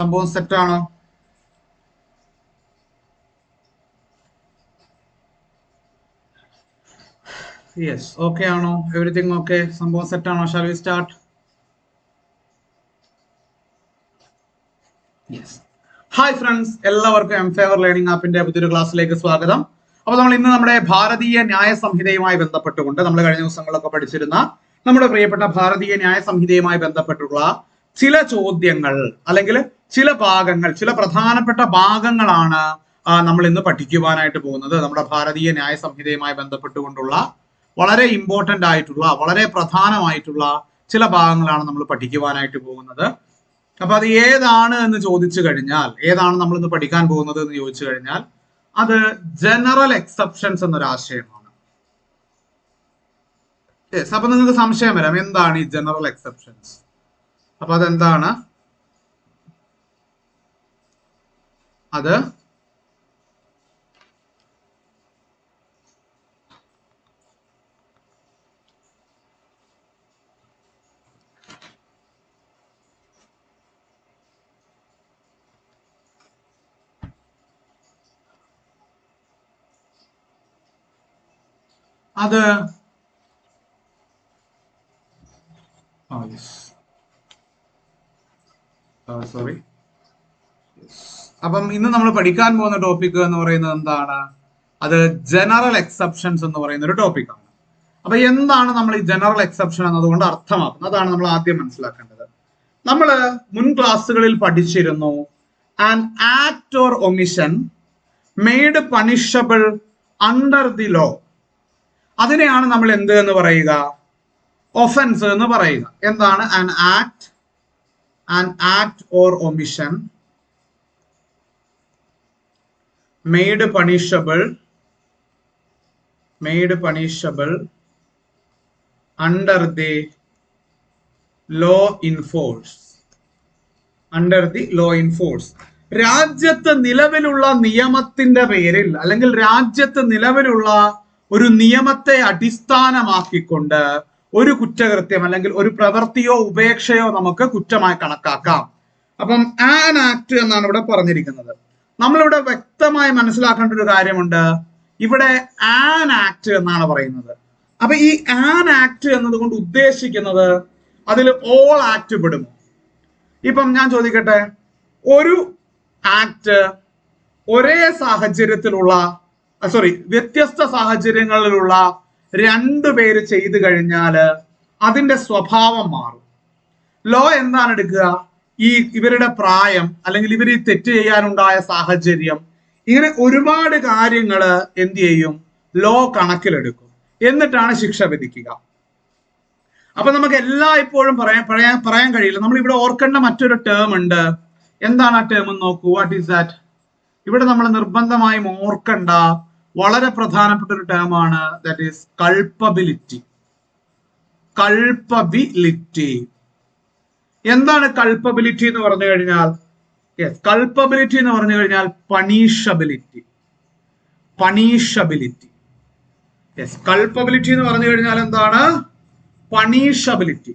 സംഭവം സെറ്റാണോ? Yes, okay ആണോ? Everything okay? സംഭവം സെറ്റാണോ? Shall we start? Yes. Hi friends, എല്ലാവർക്കും എം ഫേവർ ലേണിംഗ് ആപ്പിന്റെ പുതിയൊരു ക്ലാസ്സിലേക്ക് സ്വാഗതം. അപ്പോൾ നമ്മൾ ഇന്ന് നമ്മുടെ ഭാരതീയ ന്യായ സംഹിതയുമായി ബന്ധപ്പെട്ടുകൊണ്ട് നമ്മൾ കഴിഞ്ഞ ദിവസങ്ങളിലൊക്കെ പഠിച്ചിരുന്ന നമ്മുടെ പ്രിയപ്പെട്ട ഭാരതീയ ന്യായ സംഹിതയുമായി ബന്ധപ്പെട്ടുള്ള ചില ചോദ്യങ്ങൾ അല്ലെങ്കിൽ ചില ഭാഗങ്ങൾ, ചില പ്രധാനപ്പെട്ട ഭാഗങ്ങളാണ് നമ്മൾ ഇന്ന് പഠിക്കുവാനായിട്ട് പോകുന്നത്. നമ്മുടെ ഭാരതീയ ന്യായ സംഹിതയുമായി ബന്ധപ്പെട്ടുകൊണ്ടുള്ള വളരെ ഇമ്പോർട്ടന്റ് ആയിട്ടുള്ള, വളരെ പ്രധാനമായിട്ടുള്ള ചില ഭാഗങ്ങളാണ് നമ്മൾ പഠിക്കുവാനായിട്ട് പോകുന്നത്. അപ്പൊ അത് ഏതാണ് എന്ന് ചോദിച്ചു കഴിഞ്ഞാൽ, ഏതാണ് നമ്മൾ ഇന്ന് പഠിക്കാൻ പോകുന്നത് എന്ന് ചോദിച്ചു കഴിഞ്ഞാൽ, അത് ജനറൽ എക്സെപ്ഷൻസ് എന്നൊരു ആശയമാണ്. യെസ്, അപ്പൊ നിങ്ങൾക്ക് സംശയം വരാം, എന്താണ് ഈ ജനറൽ എക്സെപ്ഷൻസ്? അപ്പൊ അതെന്താണ്? അത് അത് സോറി. അപ്പം ഇന്ന് നമ്മൾ പഠിക്കാൻ പോകുന്ന ടോപ്പിക് എന്ന് പറയുന്നത് എന്താണ്? അത് ജനറൽ എക്സെപ്ഷൻസ് എന്ന് പറയുന്ന ഒരു ടോപ്പിക്കാണ്. അപ്പൊ എന്താണ് നമ്മൾ ഈ ജനറൽ എക്സെപ്ഷൻ എന്നതുകൊണ്ട് അർത്ഥമാക്കുന്നത്? അതാണ് നമ്മൾ ആദ്യം മനസ്സിലാക്കേണ്ടത്. നമ്മൾ മുൻ ക്ലാസ്സുകളിൽ പഠിച്ചിരുന്നു, an act or omission made punishable under the law. അതിനെയാണ് നമ്മൾ എന്ത് എന്ന് പറയുക? ഒഫൻസ് എന്ന് പറയുക. എന്താണ്? An act or omission made punishable under the law in force. രാജ്യത്ത് നിലവിലുള്ള നിയമത്തിന്റെ പേരിൽ, അല്ലെങ്കിൽ രാജ്യത്ത് നിലവിലുള്ള ഒരു നിയമത്തെ അടിസ്ഥാനമാക്കിക്കൊണ്ട് ഒരു കുറ്റകൃത്യം അല്ലെങ്കിൽ ഒരു പ്രവൃത്തിയോ ഉപേക്ഷയോ നമുക്ക് കുറ്റമായി കണക്കാക്കാം. അപ്പം ആൻ ആക്ട് എന്നാണ് ഇവിടെ പറഞ്ഞിരിക്കുന്നത്. നമ്മളിവിടെ വ്യക്തമായി മനസ്സിലാക്കേണ്ട ഒരു കാര്യമുണ്ട്. ഇവിടെ ആൻ ആക്ട് എന്നാണ് പറയുന്നത്. അപ്പൊ ഈ ആൻ ആക്ട് എന്നതുകൊണ്ട് ഉദ്ദേശിക്കുന്നത് അതിൽ ഓൾ ആക്ട് പെടുമോ? ഇപ്പം ഞാൻ ചോദിക്കട്ടെ, ഒരു ആക്ട് ഒരേ സാഹചര്യത്തിലുള്ള വ്യത്യസ്ത സാഹചര്യങ്ങളിലുള്ള രണ്ടു പേര് ചെയ്തു കഴിഞ്ഞാൽ അതിന്റെ സ്വഭാവം മാറും. ലോ എന്താണ് എടുക്കുക? ഇവരുടെ പ്രായം, അല്ലെങ്കിൽ ഇവർ ഈ തെറ്റ് ചെയ്യാനുണ്ടായ സാഹചര്യം, ഇങ്ങനെ ഒരുപാട് കാര്യങ്ങൾ എന്ത് ചെയ്യും? ലോ കണക്കിലെടുക്കും. എന്നിട്ടാണ് ശിക്ഷ വിധിക്കുക. അപ്പൊ നമുക്ക് എല്ലായ്പ്പോഴും പറയാൻ കഴിയില്ല. നമ്മൾ ഇവിടെ ഓർക്കേണ്ട മറ്റൊരു ടേം ഉണ്ട്. എന്താണ് ആ ടേം എന്ന് നോക്കൂ. What is that? ഇവിടെ നമ്മൾ നിർബന്ധമായും ഓർക്കേണ്ട വളരെ പ്രധാനപ്പെട്ട ഒരു ടേം ആണ്. That is culpability. എന്താണ് കൾപ്പബിലിറ്റി എന്ന് പറഞ്ഞു കഴിഞ്ഞാൽ? കൾപ്പബിലിറ്റി എന്ന് പറഞ്ഞു കഴിഞ്ഞാൽ പണിഷബിലിറ്റി. കൾപ്പബിലിറ്റി എന്ന് പറഞ്ഞു കഴിഞ്ഞാൽ എന്താണ്? പണിഷബിലിറ്റി.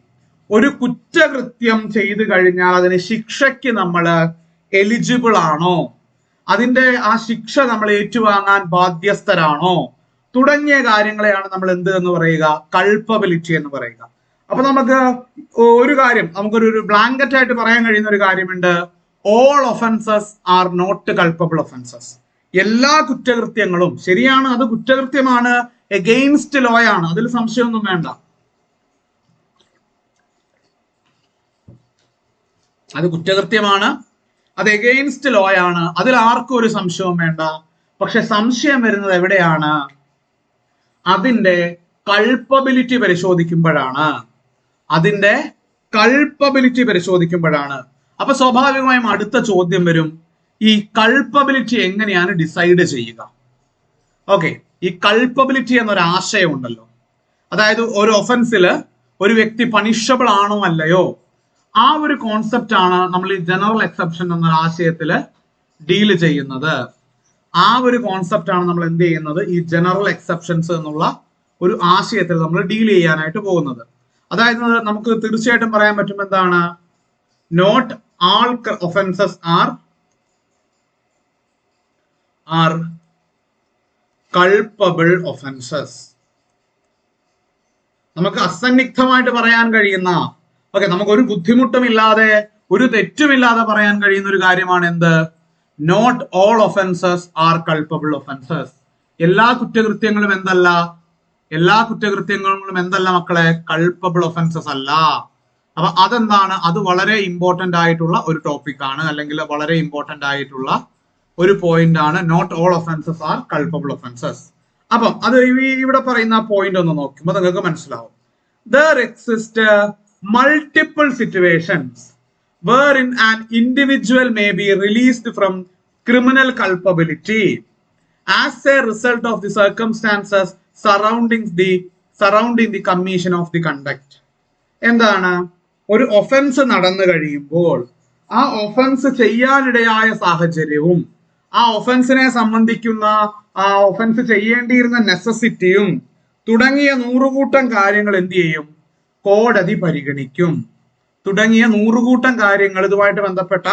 ഒരു കുറ്റകൃത്യം ചെയ്തു കഴിഞ്ഞാൽ അതിന് ശിക്ഷയ്ക്ക് നമ്മൾ എലിജിബിൾ ആണോ, അതിന്റെ ആ ശിക്ഷ നമ്മൾ ഏറ്റുവാങ്ങാൻ ബാധ്യസ്ഥരാണോ, തുടങ്ങിയ കാര്യങ്ങളെയാണ് നമ്മൾ എന്ത് എന്ന് പറയുക? കൾപ്പബിലിറ്റി എന്ന് പറയുക. അപ്പൊ നമുക്ക് ഒരു കാര്യം, നമുക്കൊരു ബ്ലാങ്കറ്റ് ആയിട്ട് പറയാൻ കഴിയുന്ന ഒരു കാര്യമുണ്ട്. All offences are not culpable offences. എല്ലാ കുറ്റകൃത്യങ്ങളും ശരിയാണ്, അത് കുറ്റകൃത്യമാണ്, എഗെയിൻസ്റ്റ് ലോ ആണ്, അതിൽ സംശയമൊന്നും വേണ്ട. അത് കുറ്റകൃത്യമാണ്, അത് എഗെയിൻസ്റ്റ് ലോ ആണ്, അതിൽ ആർക്കും ഒരു സംശയവും വേണ്ട. പക്ഷെ സംശയം വരുന്നത് എവിടെയാണ്? അതിന്റെ കൾപ്പബിലിറ്റി പരിശോധിക്കുമ്പോഴാണ്. അപ്പൊ സ്വാഭാവികമായും അടുത്ത ചോദ്യം വരും, ഈ കൾപ്പബിലിറ്റി എങ്ങനെയാണ് ഡിസൈഡ് ചെയ്യുക? ഓക്കെ, ഈ കൾപ്പബിലിറ്റി എന്നൊരു ആശയം ഉണ്ടല്ലോ. അതായത് ഒരു ഒഫൻസിൽ ഒരു വ്യക്തി പണിഷബിൾ ആണോ അല്ലയോ, ആ ഒരു കോൺസെപ്റ്റ് ആണ് നമ്മൾ ഈ ജനറൽ എക്സെപ്ഷൻ എന്ന ആശയത്തില് ഡീല് ചെയ്യുന്നത്. ആ ഒരു കോൺസെപ്റ്റ് ആണ് നമ്മൾ എന്ത് ചെയ്യുന്നത്? ഈ ജനറൽ എക്സെപ്ഷൻസ് എന്നുള്ള ഒരു ആശയത്തിൽ നമ്മൾ ഡീൽ ചെയ്യാനായിട്ട് പോകുന്നത്. അതായത് നമുക്ക് തീർച്ചയായിട്ടും പറയാൻ പറ്റും എന്താണ്? Not all offenses are culpable offenses. നമുക്ക് അസന്നിഗ്ധമായിട്ട് പറയാൻ കഴിയുന്ന, ഓക്കെ, നമുക്ക് ഒരു ബുദ്ധിമുട്ടുമില്ലാതെ ഒരു തെറ്റുമില്ലാതെ പറയാൻ കഴിയുന്ന ഒരു കാര്യമാണ് എന്ത്? Not all offences are culpable offences. എല്ലാ കുറ്റകൃത്യങ്ങളും എന്തല്ല? എല്ലാ കുറ്റകൃത്യങ്ങളും എന്തല്ല മക്കളെ? കൾപ്പബിൾ ഒഫൻസസ് അല്ല. അപ്പൊ അതെന്താണ്? അത് വളരെ ഇമ്പോർട്ടന്റ് ആയിട്ടുള്ള ഒരു ടോപ്പിക് ആണ്, അല്ലെങ്കിൽ വളരെ ഇമ്പോർട്ടന്റ് ആയിട്ടുള്ള ഒരു പോയിന്റ് ആണ്. Not all offences are culpable offences. അപ്പം അത് ഇവിടെ പറയുന്ന പോയിന്റ് ഒന്ന് നോക്കുമ്പോൾ നിങ്ങൾക്ക് മനസ്സിലാവും. There exist multiple situations wherein an individual may be released from criminal culpability as a result of the circumstances surrounding the commission of the conduct. എന്താണ്? ഒരു ഒഫൻസ് നടന്നു കഴിയുമ്പോൾ ആ ഒഫൻസ് ചെയ്യാനിടയായ സാഹചര്യവും ആ ഒഫൻസിനെ സംബന്ധിക്കുന്ന ആ ഒഫൻസ് ചെയ്യേണ്ടിയിരുന്ന നെസസിറ്റിയും തുടങ്ങിയ നൂറുകൂട്ടം കാര്യങ്ങൾ എന്ത് ചെയ്യും? കോടതി പരിഗണിക്കും. തുടങ്ങിയ നൂറുകൂട്ടം കാര്യങ്ങൾ ഇതുമായിട്ട് ബന്ധപ്പെട്ട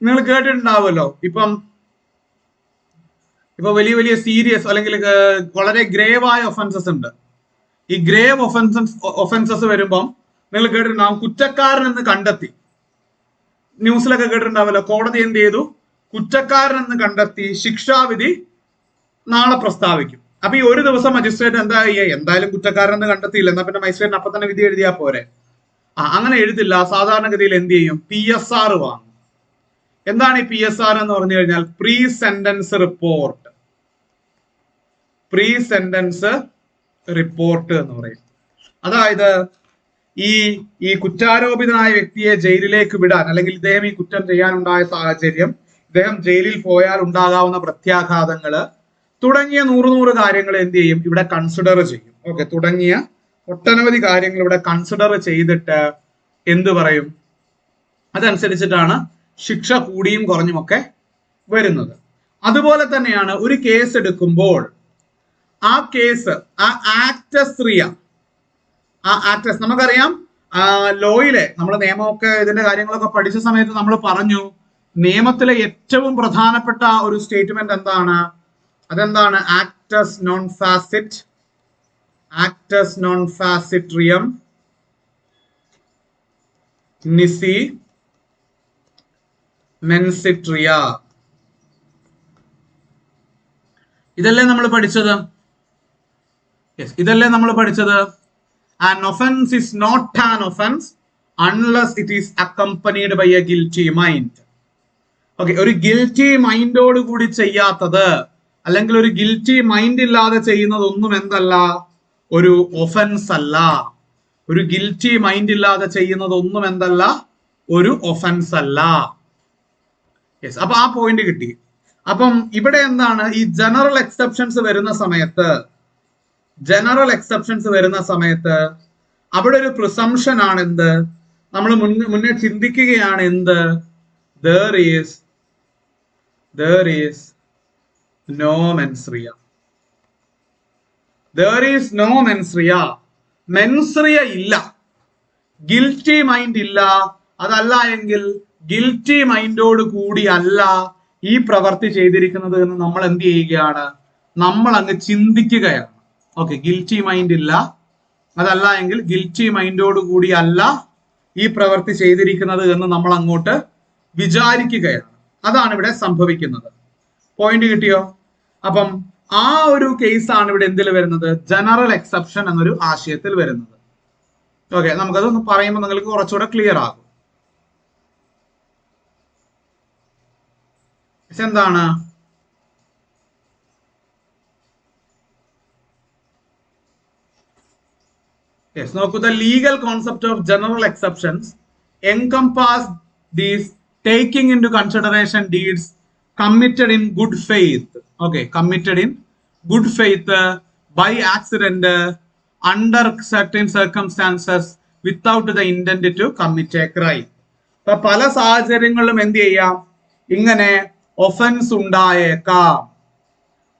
നിങ്ങൾ കേട്ടിട്ടുണ്ടാവുമല്ലോ. ഇപ്പൊ വലിയ വലിയ സീരിയസ് അല്ലെങ്കിൽ വളരെ ഗ്രേവായ ഒഫൻസസ് ഉണ്ട്. ഈ ഗ്രേവ് ഒഫൻസസ് വരുമ്പം നിങ്ങൾ കേട്ടിട്ടുണ്ടാവും, കുറ്റക്കാരൻ എന്ന് കണ്ടെത്തി. ന്യൂസിലൊക്കെ കേട്ടിട്ടുണ്ടാവല്ലോ, കോടതി എന്ത് ചെയ്തു? കുറ്റക്കാരൻ എന്ന് കണ്ടെത്തി ശിക്ഷാവിധി നാളെ പ്രസ്താവിക്കും. അപ്പൊ ഈ ഒരു ദിവസം മജിസ്ട്രേറ്റ് എന്തായാലും കുറ്റക്കാരൻ എന്ന് കണ്ടെത്തിയില്ല, എന്നാ പിന്നെ മജിസ്ട്രേറ്റിന് അപ്പൊ തന്നെ വിധി എഴുതിയാ പോരെ? അങ്ങനെ എഴുതില്ല. സാധാരണഗതിയിൽ എന്ത് ചെയ്യും? PSR വാങ്ങും. എന്താണ് ഈ PSR എന്ന് പറഞ്ഞു കഴിഞ്ഞാൽ? Pre sentence report. Pre sentence report എന്ന് പറയും. അതായത് ഈ കുറ്റാരോപിതനായ വ്യക്തിയെ ജയിലിലേക്ക് വിടാൻ, അല്ലെങ്കിൽ ഇദ്ദേഹം ഈ കുറ്റം ചെയ്യാനുണ്ടായ സാഹചര്യം, ഇദ്ദേഹം ജയിലിൽ പോയാൽ ഉണ്ടാകാവുന്ന പ്രത്യാഘാതങ്ങള് തുടങ്ങിയ നൂറ് കാര്യങ്ങൾ എന്ത് ചെയ്യും? ഇവിടെ കൺസിഡർ ചെയ്യും. ഓക്കെ, തുടങ്ങിയ ഒട്ടനവധി കാര്യങ്ങൾ ഇവിടെ കൺസിഡർ ചെയ്തിട്ട് എന്ത് പറയും? അതനുസരിച്ചിട്ടാണ് ശിക്ഷ കൂടിയും കുറഞ്ഞും ഒക്കെ വരുന്നത്. അതുപോലെ തന്നെയാണ് ഒരു കേസ് എടുക്കുമ്പോൾ ആ കേസ്, ആ ആക്ടസ് നമുക്കറിയാം, ലോയിലെ നമ്മൾ നിയമമൊക്കെ ഇതിന്റെ കാര്യങ്ങളൊക്കെ പഠിച്ച സമയത്ത് നമ്മൾ പറഞ്ഞു, നിയമത്തിലെ ഏറ്റവും പ്രധാനപ്പെട്ട ഒരു സ്റ്റേറ്റ്മെന്റ് എന്താണ്? അതെന്താണ്? ആക്ടസ് നോൺ ഫാസിട്രിയം നിസി മെൻസിട്രിയ. ഇതല്ലേ നമ്മൾ പഠിച്ചത്? ഇതല്ലേ നമ്മൾ പഠിച്ചത്? An offense is not an offense unless it is accompanied by a guilty mind. Okay, ഒരു ഗിൽറ്റി മൈൻഡോട് കൂടി ചെയ്യാത്തത്, അല്ലെങ്കിൽ ഒരു ഗിൽറ്റി മൈൻഡ് ഇല്ലാതെ ചെയ്യുന്നതൊന്നും എന്തല്ല? ഒരു ഒഫൻസ് അല്ല. ഒരു ഗിൽറ്റി മൈൻഡ് ഇല്ലാതെ ചെയ്യുന്നതൊന്നും എന്തല്ല? ഒരു ഒഫൻസ് അല്ല. യെസ്, അപ്പൊ ആ പോയിന്റ് കിട്ടി. അപ്പം ഇവിടെ എന്താണ്? ഈ ജനറൽ എക്സെപ്ഷൻസ് വരുന്ന സമയത്ത് അവിടെ ഒരു പ്രിസംഷൻ ആണ് എന്ത്? നമ്മൾ മുന്നേ ചിന്തിക്കുകയാണ് എന്ത്? there is no mens rea. There is no mens rea. Mens rea ഇല്ല, ഗിൽറ്റി മൈൻഡ് ഇല്ല. അതല്ല എങ്കിൽ ഗിൽറ്റി മൈൻഡോട് കൂടി അല്ല ഈ പ്രവൃത്തി ചെയ്തിരിക്കുന്നത് എന്ന് നമ്മൾ എന്ത് ചെയ്യുകയാണ്? നമ്മൾ അങ്ങ് ചിന്തിക്കുകയാണ്. ഓക്കെ, ഗിൽറ്റി മൈൻഡ് ഇല്ല, അതല്ല എങ്കിൽ ഗിൽറ്റി മൈൻഡോട് കൂടി അല്ല ഈ പ്രവൃത്തി ചെയ്തിരിക്കുന്നത് എന്ന് നമ്മൾ അങ്ങോട്ട് വിചാരിക്കുകയാണ്. അതാണ് ഇവിടെ സംഭവിക്കുന്നത്. പോയിന്റ് കിട്ടിയോ? അപ്പം ആ ഒരു കേസാണ് ഇവിടെ എന്തിൽ വരുന്നത്? ജനറൽ എക്സെപ്ഷൻ എന്നൊരു ആശയത്തിൽ വരുന്നത്. ഓക്കെ, നമുക്കതൊന്ന് പറയുമ്പോൾ നിങ്ങൾക്ക് കുറച്ചുകൂടെ ക്ലിയർ ആകും. എന്താണ്? Yes, നോക്കൂ, the legal concept of general exceptions encompass these taking into consideration deeds committed in good faith. Okay, committed in good faith by accident under certain circumstances without the intent to commit a crime. അപ്പൊ പല സാഹചര്യങ്ങളിലും എന്ത് ചെയ്യാം? ഇങ്ങനെ offence ഉണ്ടായേക്കാം.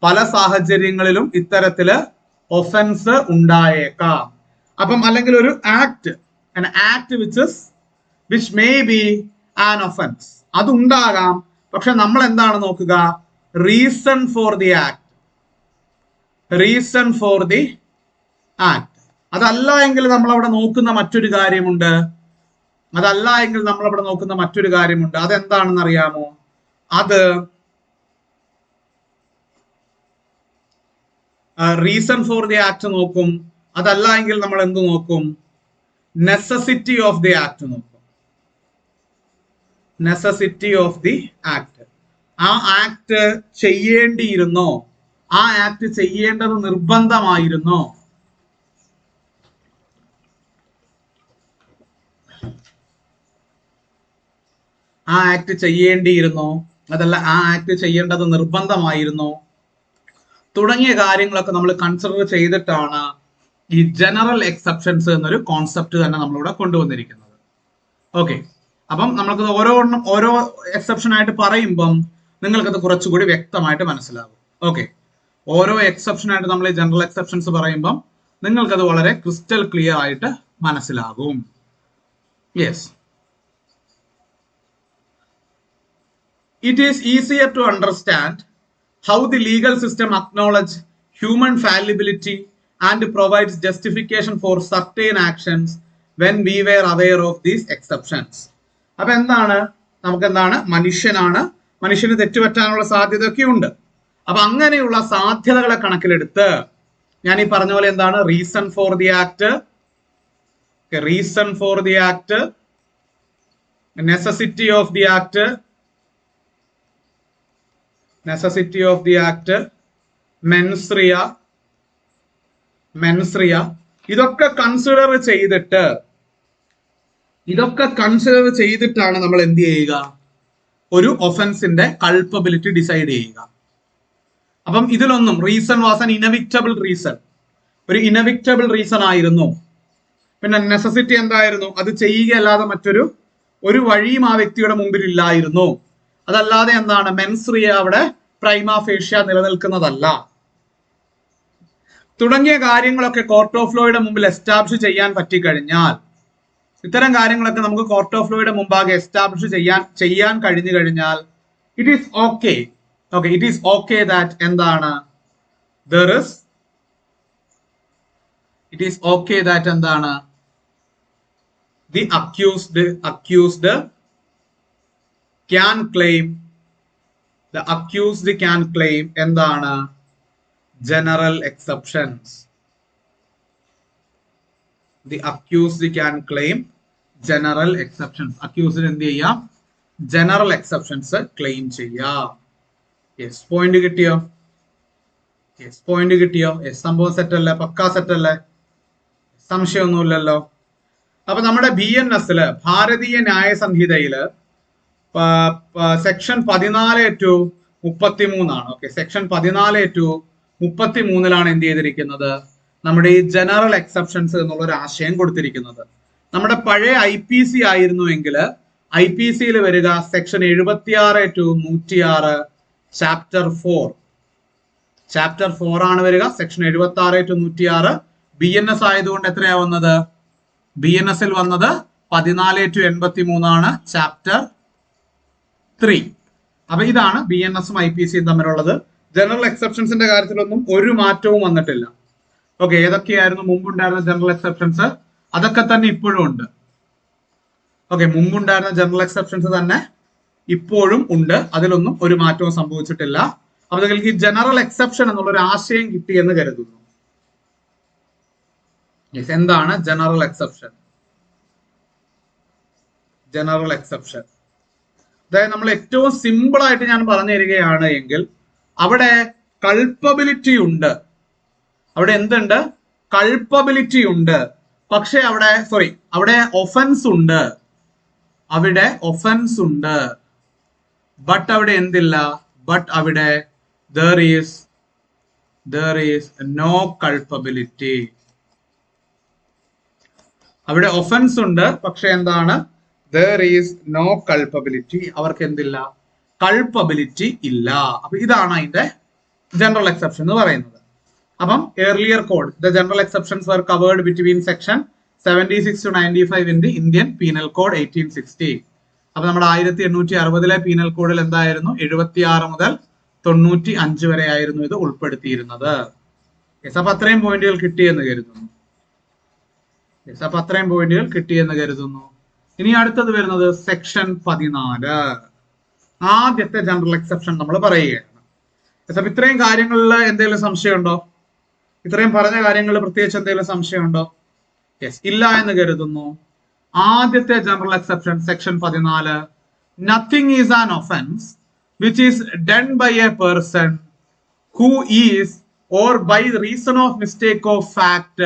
പല സാഹചര്യങ്ങളിലും ഇത്തരത്തില് ഒഫൻസ് ഉണ്ടായേക്കാം. അപ്പം അല്ലെങ്കിൽ ഒരു act which may be an offence. അതുണ്ടാകാം, പക്ഷെ നമ്മൾ എന്താണ് നോക്കുക? Reason for the act. Reason for the act. അതല്ല എങ്കിൽ നമ്മൾ അവിടെ നോക്കുന്ന മറ്റൊരു കാര്യമുണ്ട്. അതെന്താണെന്ന് അറിയാമോ? അത് റീസൺ ഫോർ ദി ആക്ട് നോക്കും. അതല്ല എങ്കിൽ നമ്മൾ എന്ത് നോക്കും? നെസസിറ്റി ഓഫ് ദി ആക്ട് നോക്കും. Necessity of the act. ആ ആക്ട് ചെയ്യേണ്ടിയിരുന്നോ? ആ ആക്ട് ചെയ്യേണ്ടത് നിർബന്ധമായിരുന്നോ? ആ ആക്ട് ചെയ്യേണ്ടിയിരുന്നോ? അതല്ല, ആ ആക്ട് ചെയ്യേണ്ടത് നിർബന്ധമായിരുന്നോ? തുടങ്ങിയ കാര്യങ്ങളൊക്കെ നമ്മൾ കൺസിഡർ ചെയ്തിട്ടാണ് ഈ ജനറൽ എക്സെപ്ഷൻസ് എന്നൊരു കോൺസെപ്റ്റ് തന്നെ നമ്മളിവിടെ കൊണ്ടുവന്നിരിക്കുന്നത്. ഓക്കെ, അപ്പം നമ്മൾക്ക് ഓരോ എക്സെപ്ഷൻ ആയിട്ട് പറയുമ്പം നിങ്ങൾക്കത് കുറച്ചുകൂടി വ്യക്തമായിട്ട് മനസ്സിലാകും. ഓക്കെ, ഓരോ എക്സെപ്ഷൻ ആയിട്ട് നമ്മൾ ഈ ജനറൽ എക്സെപ്ഷൻസ് പറയുമ്പം നിങ്ങൾക്കത് വളരെ ക്രിസ്റ്റൽ ക്ലിയർ ആയിട്ട് മനസ്സിലാകും. Yes, it is easier to understand how the legal system acknowledges human fallibility and provides justification for certain actions when we were aware of these exceptions. അപ്പൊ എന്താണ്? മനുഷ്യന് തെറ്റുപറ്റാനുള്ള സാധ്യതയൊക്കെ ഉണ്ട്. അപ്പൊ അങ്ങനെയുള്ള സാധ്യതകളെ കണക്കിലെടുത്ത് ഞാൻ ഈ പറഞ്ഞ പോലെ എന്താണ്? Reason for the act, necessity of the act, മെൻസ്രിയ, ഇതൊക്കെ കൺസിഡർ ചെയ്തിട്ടാണ് നമ്മൾ എന്ത് ചെയ്യുക? ഒരു ഒഫൻസിന്റെ കൾപ്പബിലിറ്റി ഡിസൈഡ് ചെയ്യുക. അപ്പം ഇതിലൊന്നും റീസൺ വാസ് ആൻ ഇനവിക്റ്റബിൾ റീസൺ. ഒരു ഇനവിക്റ്റബിൾ റീസൺ ആയിരുന്നു. പിന്നെ നെസസിറ്റി എന്തായിരുന്നു? അത് ചെയ്യുകയല്ലാതെ മറ്റൊരു വഴിയും ആ വ്യക്തിയുടെ മുമ്പിൽ ഇല്ലായിരുന്നു. അതല്ലാതെ എന്താണ്? മെൻസ്രിയ അവിടെ പ്രൈമാ ഫേഷ്യ നിലനിൽക്കുന്നതല്ല. തുടങ്ങിയ കാര്യങ്ങളൊക്കെ കോർട്ട് ഓഫ് ലോയുടെ മുമ്പിൽ എസ്റ്റാബ്ലിഷ് ചെയ്യാൻ പറ്റിക്കഴിഞ്ഞാൽ, ഇത്തരം കാര്യങ്ങളൊക്കെ നമുക്ക് കോർട്ട് ഓഫ് ലോയുടെ മുമ്പാകെ എസ്റ്റാബ്ലിഷ് ചെയ്യാൻ കഴിഞ്ഞു കഴിഞ്ഞാൽ ഇറ്റ് ഈസ് ഓക്കെ ദാറ്റ് എന്താണ്? the accused can claim എന്താണ്? general exceptions. The accused can claim general exceptions. accused എന്ത് ചെയ്യാം? general exceptions claim ചെയ്യാം. yes, point കിട്ടിയോ? yes, സംഭവം സെറ്റ് അല്ലേ? പക്കാ സെറ്റ് അല്ലേ? സംശയമൊന്നുമില്ലല്ലോ. അപ്പൊ നമ്മുടെ BNS ഭാരതീയ ന്യായ സംഹിതയില് സെക്ഷൻ 14-33 ഓക്കെ, സെക്ഷൻ 14-33 എന്ത് ചെയ്തിരിക്കുന്നത്? നമ്മുടെ ഈ ജനറൽ എക്സെപ്ഷൻസ് എന്നുള്ള ഒരു ആശയം കൊടുത്തിരിക്കുന്നത്. നമ്മുടെ പഴയ IPC ആയിരുന്നുവെങ്കിൽ IPC-യിൽ വരിക സെക്ഷൻ 76-106 ചാപ്റ്റർ 4 ആണ് വരിക. സെക്ഷൻ 76-106. BNS ആയതുകൊണ്ട് എത്രയാ വന്നത്? BNS-ൽ വന്നത് 14-83 ആണ്, ചാപ്റ്റർ 3. അപ്പൊ ഇതാണ് BNS-ഉം IPC-യും തമ്മിലുള്ളത്. ജനറൽ എക്സെപ്ഷൻസിന്റെ കാര്യത്തിലൊന്നും ഒരു മാറ്റവും വന്നിട്ടില്ല. ഓക്കെ, ഏതൊക്കെയായിരുന്നു മുമ്പുണ്ടായിരുന്ന ജനറൽ എക്സെപ്ഷൻസ്? അതൊക്കെ തന്നെ ഇപ്പോഴും ഉണ്ട്. ഓക്കെ, മുമ്പുണ്ടായിരുന്ന ജനറൽ എക്സെപ്ഷൻസ് തന്നെ ഇപ്പോഴും ഉണ്ട്. അതിലൊന്നും ഒരു മാറ്റവും സംഭവിച്ചിട്ടില്ല. അപ്പൊ നിങ്ങൾക്ക് ഈ ജനറൽ എക്സെപ്ഷൻ എന്നുള്ള ഒരു ആശയം കിട്ടിയെന്ന് കരുതുന്നു. എന്താണ് ജനറൽ എക്സെപ്ഷൻ? അതായത് നമ്മൾ ഏറ്റവും സിമ്പിൾ ആയിട്ട് ഞാൻ പറഞ്ഞു തരികയാണ് എങ്കിൽ അവിടെ കൾപ്പബിലിറ്റി ഉണ്ട്. അവിടെ എന്തുണ്ട്? കൾപ്പബിലിറ്റി ഉണ്ട്. പക്ഷെ അവിടെ ഒഫൻസ് ഉണ്ട്. ബട്ട് അവിടെ എന്തില്ല? അവിടെ there is no culpability. അവിടെ ഒഫൻസ് ഉണ്ട്, പക്ഷെ എന്താണ്? there is no culpability. അവർക്ക് എന്തില്ല? കൾപ്പബിലിറ്റി ഇല്ല. അപ്പൊ ഇതാണ് അതിന്റെ ജനറൽ എക്സെപ്ഷൻ എന്ന് പറയുന്നത്. അപ്പം earlier code, the general exceptions were covered between section 76-95 in the Indian Penal Code 1860. അപ്പൊ നമ്മുടെ 1860 പീനൽ കോഡിൽ എന്തായിരുന്നു? 76 മുതൽ 95 വരെ ആയിരുന്നു ഇത് ഉൾപ്പെടുത്തിയിരുന്നത്. അപ്പൊ അത്രയും പോയിന്റുകൾ കിട്ടിയെന്ന് കരുതുന്നു. അപ്പൊ അത്രയും പോയിന്റുകൾ കിട്ടിയെന്ന് കരുതുന്നു. ഇനി അടുത്തത് വരുന്നത് സെക്ഷൻ 14, ആദ്യത്തെ ജനറൽ എക്സെപ്ഷൻ നമ്മൾ പറയുകയാണ്. അപ്പൊ ഇത്രയും കാര്യങ്ങളിൽ എന്തെങ്കിലും സംശയമുണ്ടോ? ഇത്രയും പറഞ്ഞ കാര്യങ്ങളിൽ പ്രത്യേകിച്ച് എന്തെങ്കിലും സംശയമുണ്ടോ? യെസ്, ഇല്ല എന്ന് കരുതുന്നു. ആദ്യത്തെ general exception section 14, nothing is an offence which is done by a person who is or by reason of mistake of fact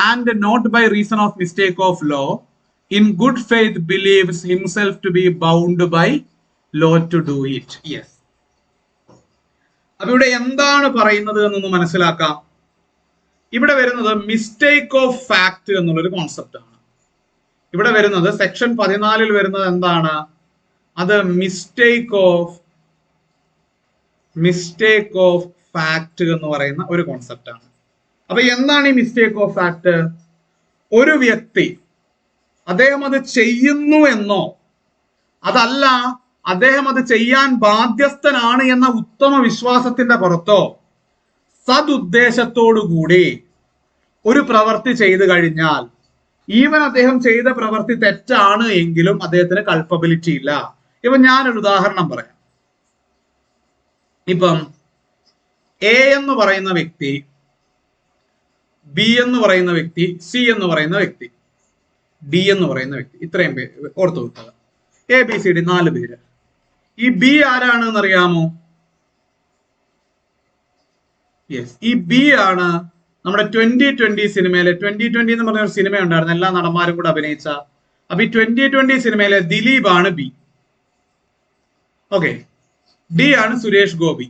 and not by reason of mistake of law in good faith believes himself to be bound by law to do it. Yes. അപ്പൊ ഇവിടെ എന്താണ് പറയുന്നത് എന്നൊന്ന് മനസ്സിലാക്കാം. ഇവിടെ വരുന്നത് mistake of fact എന്നുള്ളൊരു concept ആണ്. ഇവിടെ വരുന്നത് സെക്ഷൻ 14 വരുന്നത് എന്താണ്? അത് മിസ്റ്റേക്ക് ഓഫ് ഫാക്ട് എന്ന് പറയുന്ന ഒരു കോൺസെപ്റ്റ് ആണ്. അപ്പൊ എന്താണ് ഈ മിസ്റ്റേക്ക് ഓഫ് ഫാക്ട്? ഒരു വ്യക്തി അദ്ദേഹം അത് ചെയ്യുന്നു എന്നോ അതല്ല അദ്ദേഹം അത് ചെയ്യാൻ ബാധ്യസ്ഥനാണ് എന്ന ഉത്തമ വിശ്വാസത്തിന്റെ പുറത്തോ സദുദ്ദേശത്തോടുകൂടി ഒരു പ്രവൃത്തി ചെയ്തു കഴിഞ്ഞാൽ ഈവൻ അദ്ദേഹം ചെയ്ത പ്രവൃത്തി തെറ്റാണ് എങ്കിലും അദ്ദേഹത്തിന് കൾപ്പബിലിറ്റി ഇല്ല. ഇപ്പൊ ഞാനൊരു ഉദാഹരണം പറയാം. ഇപ്പം എ എന്ന് പറയുന്ന വ്യക്തി, ബി എന്ന് പറയുന്ന വ്യക്തി, സി എന്ന് പറയുന്ന വ്യക്തി, ഡി എന്ന് പറയുന്ന വ്യക്തി, ഇത്രയും പേര് ഓർത്തു വെക്കുക. എ ബി സി ഡി 4 പേര്. ഈ ബി ആരാണെന്ന് അറിയാമോ? യെസ്, ഈ ബി ആണ് നമ്മുടെ 2020 സിനിമയിലെ 2020 എന്ന് പറഞ്ഞ ഒരു സിനിമ ഉണ്ടായിരുന്നു, എല്ലാ നടന്മാരും കൂടെ അഭിനയിച്ച. അപ്പൊ ഈ 2020 സിനിമയിലെ ദിലീപ് ആണ് ബി. ഓക്കെ, ഡി ആണ് സുരേഷ് ഗോപി.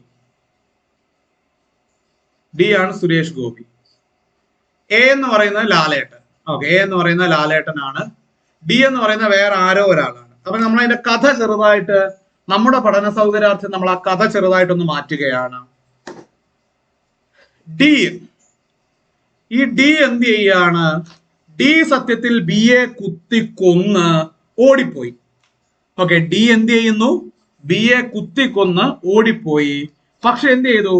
എ എന്ന് പറയുന്നത് ലാലേട്ടൻ. ഓക്കെ, എ എന്ന് പറയുന്ന ലാലേട്ടനാണ്. ഡി എന്ന് പറയുന്ന വേറെ ആരോ ഒരാളാണ്. അപ്പൊ നമ്മൾ അതിന്റെ കഥ ചെറുതായിട്ട്, നമ്മുടെ പഠന സൗകര്യാർത്ഥം നമ്മൾ ആ കഥ ചെറുതായിട്ടൊന്ന് മാറ്റുകയാണ്. ഡി, ഈ ഡി എന്ത് ചെയ്യാണ്? ഡി സത്യത്തിൽ ബി യെ കുത്തിക്കൊന്ന് ഓടിപ്പോയി. ഓക്കെ, ഡി എന്ത് ചെയ്യുന്നു? ബി യെ കുത്തിക്കൊന്ന് ഓടിപ്പോയി. പക്ഷെ എന്ത് ചെയ്തു?